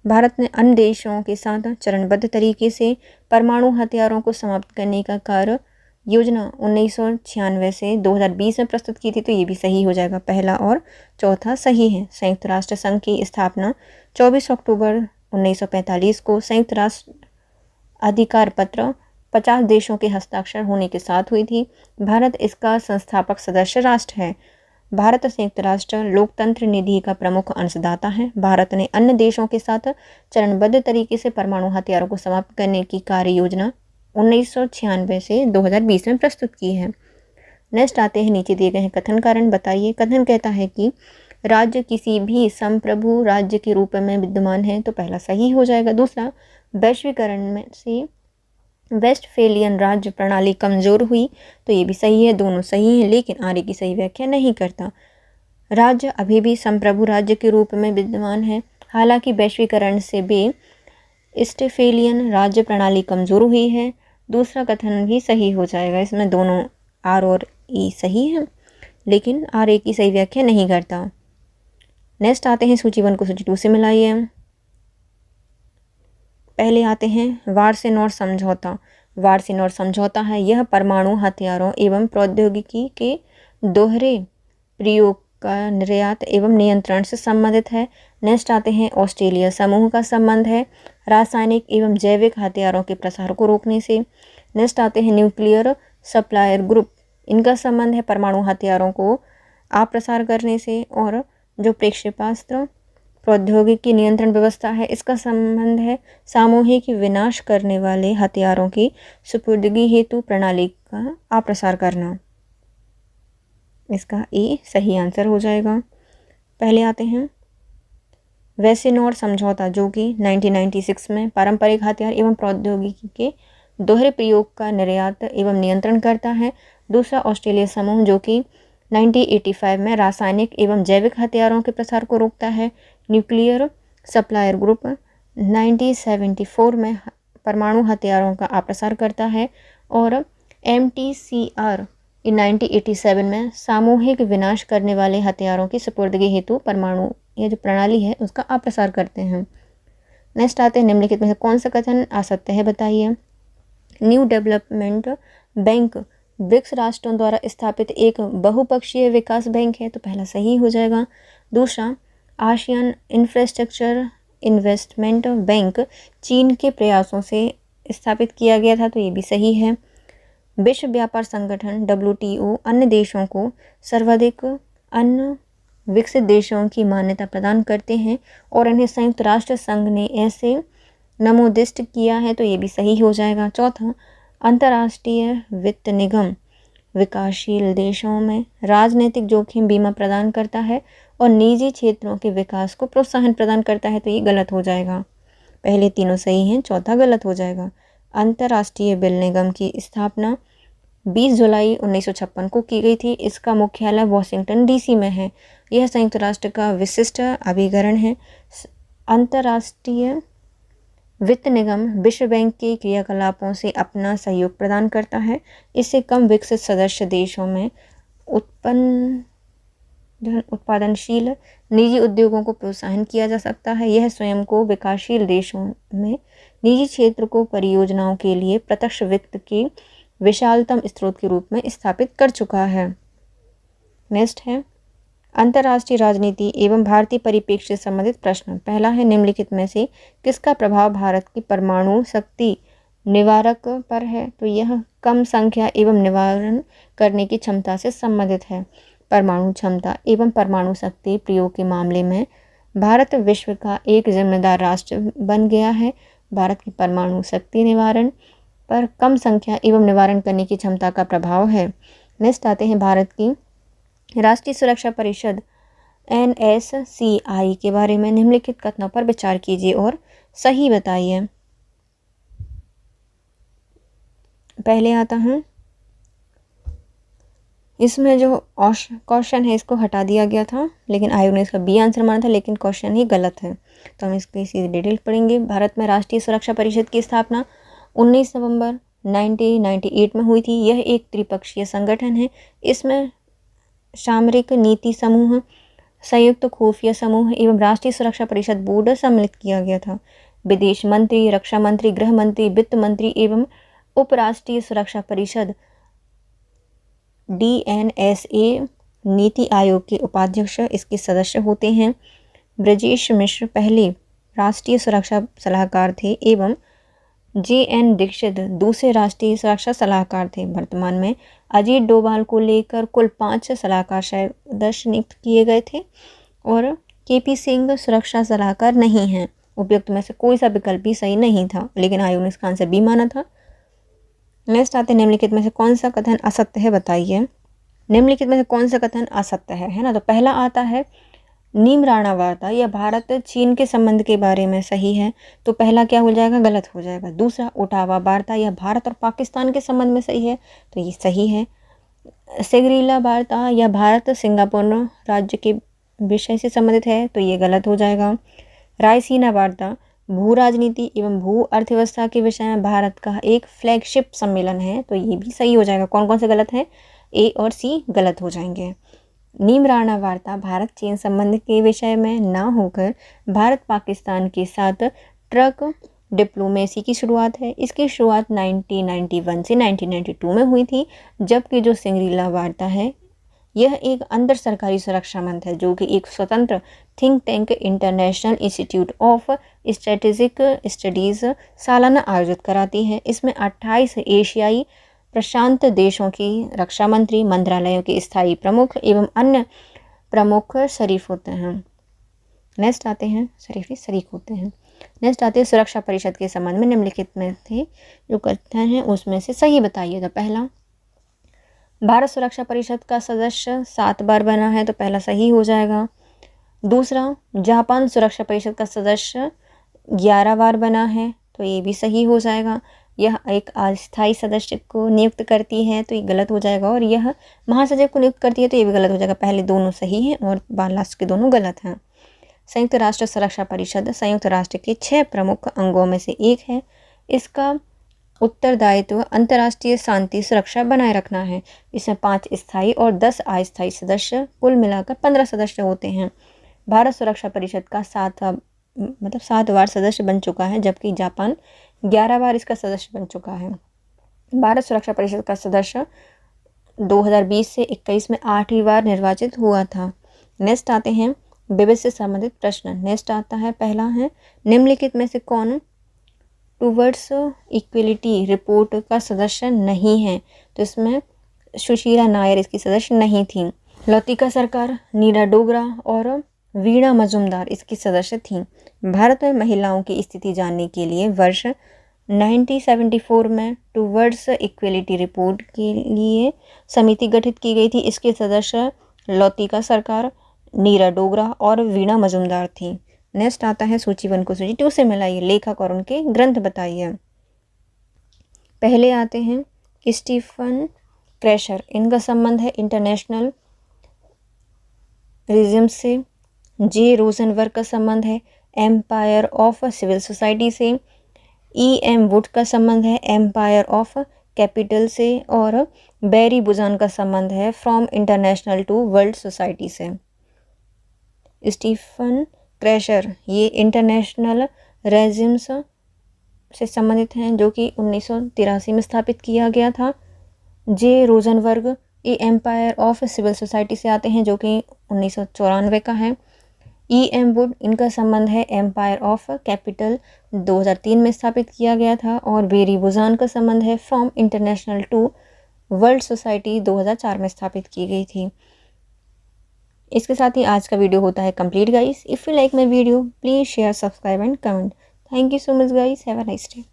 भारत ने अन्य देशों के साथ चरणबद्ध तरीके से परमाणु हथियारों को समाप्त करने का कार्य योजना 1996 से 2020 में प्रस्तुत की थी, तो ये भी सही हो जाएगा। पहला और चौथा सही है। संयुक्त राष्ट्र संघ की स्थापना 24 अक्टूबर 1945 को संयुक्त राष्ट्र अधिकार पत्र 50 देशों के हस्ताक्षर होने के साथ हुई थी। भारत इसका संस्थापक सदस्य राष्ट्र है। भारत संयुक्त राष्ट्र लोकतंत्र निधि का प्रमुख अंशदाता है। भारत ने अन्य देशों के साथ चरणबद्ध तरीके से परमाणु हथियारों को समाप्त करने की कार्य योजना 1996 से 2020 में प्रस्तुत की है। नेक्स्ट आते हैं, नीचे दिए गए हैं कथन कारण, बताइए। कथन कहता है कि राज्य किसी भी संप्रभु राज्य के रूप में विद्यमान है, तो पहला सही हो जाएगा। दूसरा, वैश्वीकरण में से वेस्टफेलियन राज्य प्रणाली कमजोर हुई, तो ये भी सही है। दोनों सही हैं, लेकिन आगे की सही व्याख्या नहीं करता। राज्य अभी भी संप्रभु राज्य के रूप में विद्यमान है, हालांकि वैश्वीकरण से वेस्टफेलियन राज्य प्रणाली कमजोर हुई है। दूसरा कथन भी सही हो जाएगा। इसमें दोनों आर और ई सही है, लेकिन आर ए की सही व्याख्या नहीं करता। नेक्स्ट आते हैं, सूची 1 को सूची 2 से मिलाइए। पहले आते हैं वार्सेनौर समझौता। वार्सेनौर समझौता है, यह परमाणु हथियारों एवं प्रौद्योगिकी के दोहरे प्रयोग का निर्यात एवं नियंत्रण से संबंधित है। नेक्स्ट आते हैं, ऑस्ट्रेलिया समूह का संबंध है रासायनिक एवं जैविक हथियारों के प्रसार को रोकने से। नेक्स्ट आते हैं, न्यूक्लियर सप्लायर ग्रुप, इनका संबंध है परमाणु हथियारों को अप्रसार करने से। और जो प्रक्षेपास्त्र प्रौद्योगिकी नियंत्रण व्यवस्था है, इसका संबंध है सामूहिक विनाश करने वाले हथियारों की सुपुर्दगी हेतु प्रणाली का अप्रसार करना। इसका ए सही आंसर हो जाएगा। पहले आते हैं, वेसेनौर समझौता, जो कि 1996 में पारंपरिक हथियार एवं प्रौद्योगिकी के दोहरे प्रयोग का निर्यात एवं नियंत्रण करता है। दूसरा, ऑस्ट्रेलिया समूह, जो कि 1985 में रासायनिक एवं जैविक हथियारों के प्रसार को रोकता है। न्यूक्लियर सप्लायर ग्रुप 1974 में परमाणु हथियारों का अप्रसार करता है। और MTCR 1987 में सामूहिक विनाश करने वाले हथियारों की सुपुर्दगी हेतु परमाणु ये जो प्रणाली है उसका अप्रसार करते हैं। नेक्स्ट आते हैं, निम्नलिखित में से कौन सा कथन असत्य है, बताइए। न्यू डेवलपमेंट बैंक ब्रिक्स राष्ट्रों द्वारा स्थापित एक बहुपक्षीय विकास बैंक है, तो पहला सही हो जाएगा। दूसरा, आसियान इंफ्रास्ट्रक्चर इन्वेस्टमेंट बैंक चीन के प्रयासों से स्थापित किया गया था, तो ये भी सही है। विश्व व्यापार संगठन WTO अन्य देशों को सर्वाधिक अन्य विकसित देशों की मान्यता प्रदान करते हैं और इन्हें संयुक्त राष्ट्र संघ ने ऐसे नमोदिष्ट किया है, तो ये भी सही हो जाएगा। चौथा, अंतर्राष्ट्रीय वित्त निगम विकासशील देशों में राजनीतिक जोखिम बीमा प्रदान करता है और निजी क्षेत्रों के विकास को प्रोत्साहन प्रदान करता है, तो ये गलत हो जाएगा। पहले तीनों सही हैं, चौथा गलत हो जाएगा। अंतर्राष्ट्रीय बिल निगम की स्थापना 20 जुलाई 1956 को की गई थी। इसका मुख्यालय वॉशिंगटन डीसी में है। यह संयुक्त राष्ट्र का विशिष्ट अभिकरण है। अंतर्राष्ट्रीय वित्त निगम विश्व बैंक के क्रियाकलापों से अपना सहयोग प्रदान करता है। इससे कम विकसित सदस्य देशों में उत्पादनशील निजी उद्योगों को प्रोत्साहन किया जा सकता है। यह स्वयं को विकासशील देशों में निजी क्षेत्र को परियोजनाओं के लिए प्रत्यक्ष वित्त के विशालतम स्रोत के रूप में स्थापित कर चुका है। नेक्स्ट है अंतर्राष्ट्रीय राजनीति एवं भारतीय परिप्रेक्ष्य से संबंधित प्रश्न। पहला है निम्नलिखित में से किसका प्रभाव भारत की परमाणु शक्ति निवारक पर है, तो यह कम संख्या एवं निवारण करने की क्षमता से संबंधित है। परमाणु क्षमता एवं परमाणु शक्ति प्रयोग के मामले में भारत विश्व का एक जिम्मेदार राष्ट्र बन गया है। भारत की परमाणु शक्ति निवारण पर कम संख्या एवं निवारण करने की क्षमता का प्रभाव है। नेक्स्ट आते हैं भारत की राष्ट्रीय सुरक्षा परिषद NSCI के बारे में। निम्नलिखित कथनों पर विचार कीजिए और सही बताइए। पहले आता है, इसमें जो क्वेश्चन है इसको हटा दिया गया था, लेकिन आयोग ने इसका बी आंसर माना था, लेकिन क्वेश्चन ही गलत है, तो हम इसकी सीधी डिटेल पढ़ेंगे। भारत में राष्ट्रीय सुरक्षा परिषद की स्थापना 19 नवंबर 1998 में हुई थी। यह एक त्रिपक्षीय संगठन है। इसमें सामरिक नीति समूह, संयुक्त खुफिया समूह एवं राष्ट्रीय सुरक्षा परिषद बोर्ड सम्मिलित किया गया था। विदेश मंत्री, रक्षा मंत्री, गृह मंत्री, वित्त मंत्री एवं उपराष्ट्रीय सुरक्षा परिषद DNSA नीति आयोग के उपाध्यक्ष इसके सदस्य होते हैं। ब्रजेश मिश्र पहले राष्ट्रीय सुरक्षा सलाहकार थे एवं JN दीक्षित दूसरे राष्ट्रीय सुरक्षा सलाहकार थे। वर्तमान में अजीत डोभाल को लेकर कुल 5 सलाहकार सदस्य नियुक्त किए गए थे और KP सिंह सुरक्षा सलाहकार नहीं हैं। उपयुक्त में से कोई सा विकल्प भी सही नहीं था, लेकिन आयोग ने इसका आंसर बी माना था। नेक्स्ट आते निम्नलिखित में से कौन सा कथन असत्य है, बताइए। निम्नलिखित में से कौन सा कथन असत्य है ना। तो पहला आता है नीम राणा वार्ता, यह भारत चीन के संबंध के बारे में सही है, तो पहला क्या हो जाएगा, गलत हो जाएगा। दूसरा ओटावा वार्ता, यह भारत और पाकिस्तान के संबंध में सही है, तो ये सही है। सिगरीला वार्ता, यह भारत सिंगापुर राज्य के विषय से संबंधित है, तो ये गलत हो जाएगा। रायसीना वार्ता भू राजनीति एवं भू अर्थव्यवस्था के विषय में भारत का एक फ्लैगशिप सम्मेलन है, तो ये भी सही हो जाएगा। कौन कौन से गलत है, A और C गलत हो जाएंगे। नीम राणा वार्ता भारत चीन संबंध के विषय में ना होकर भारत पाकिस्तान के साथ ट्रक डिप्लोमेसी की शुरुआत है। इसकी शुरुआत 1991 से 1992 में हुई थी, जबकि जो सिंगरीला वार्ता है यह एक अंतर सरकारी सुरक्षा मंच है, जो कि एक स्वतंत्र think tank international institute of strategic studies सालाना आयोजित कराती है। इसमें 28 एशियाई प्रशांत देशों की रक्षा मंत्री, मंत्रालयों के स्थायी प्रमुख एवं अन्य प्रमुख शरीक होते हैं। नेक्स्ट आते हैं शरीक होते हैं। नेक्स्ट आते हैं सुरक्षा परिषद के संबंध में निम्नलिखित में थे जो कथन हैं उसमें से सही बताइए। तो पहला, भारत सुरक्षा परिषद का सदस्य 7 बार बना है, तो पहला सही हो जाएगा। दूसरा, जापान सुरक्षा परिषद का सदस्य 11 बार बना है, तो ये भी सही हो जाएगा। यह एक अस्थायी सदस्य को नियुक्त करती है, तो ये गलत हो जाएगा। और यह महासचिव को नियुक्त करती है, तो ये भी गलत हो जाएगा। पहले दोनों सही हैं और लास्ट के दोनों गलत हैं। संयुक्त राष्ट्र सुरक्षा परिषद संयुक्त राष्ट्र के 6 प्रमुख अंगों में से एक है। इसका उत्तरदायित्व अंतर्राष्ट्रीय शांति सुरक्षा बनाए रखना है। इसमें 5 स्थायी और 10 अस्थायी सदस्य, कुल मिलाकर 15 सदस्य होते हैं। भारत सुरक्षा परिषद का 7 बार सदस्य बन चुका है, जबकि जापान 11 बार इसका सदस्य बन चुका है। भारत सुरक्षा परिषद का सदस्य 2020 से 21 में 8वीं बार निर्वाचित हुआ था। नेक्स्ट आते हैं विविध से संबंधित प्रश्न। नेक्स्ट आता है, पहला है निम्नलिखित में से कौन टूवर्ड्स इक्वलिटी रिपोर्ट का सदस्य नहीं है, तो इसमें सुशीला नायर इसकी सदस्य नहीं थी। लतिका सरकार, नीरा डोगरा और वीणा मजुमदार इसकी सदस्य थीं। भारत में महिलाओं की स्थिति जानने के लिए वर्ष 1974 में टूवर्ड्स इक्वलिटी रिपोर्ट के लिए समिति गठित की गई थी। इसके सदस्य लौतिका सरकार, नीरा डोगरा और वीणा मजुमदार थी। नेक्स्ट आता है सूची 1 को सूची 2 से मिलाइए, लेखक और उनके ग्रंथ बताइए। पहले आते हैं स्टीफन क्रैशर, इनका संबंध है इंटरनेशनल रिज्म से। जे रोजनबर्ग का संबंध है एम्पायर ऑफ सिविल सोसाइटी से। E.M. वुड का संबंध है एम्पायर ऑफ कैपिटल से। और बैरी बुजान का संबंध है from international to world society से। स्टीफन क्रैशर ये इंटरनेशनल रेजिम्स से संबंधित हैं जो कि 1983 में स्थापित किया गया था। जे रोजनबर्ग ये एम्पायर ऑफ सिविल सोसाइटी से आते हैं जो कि 1994 का है। E.M. वुड इनका संबंध है एम्पायर ऑफ कैपिटल 2003 में स्थापित किया गया था। और बेरी बुजान का संबंध है from international to world society 2004 में स्थापित की गई थी। इसके साथ ही आज का वीडियो होता है complete guys. If you like my video please share, subscribe and comment. Thank you so much guys, have a nice day.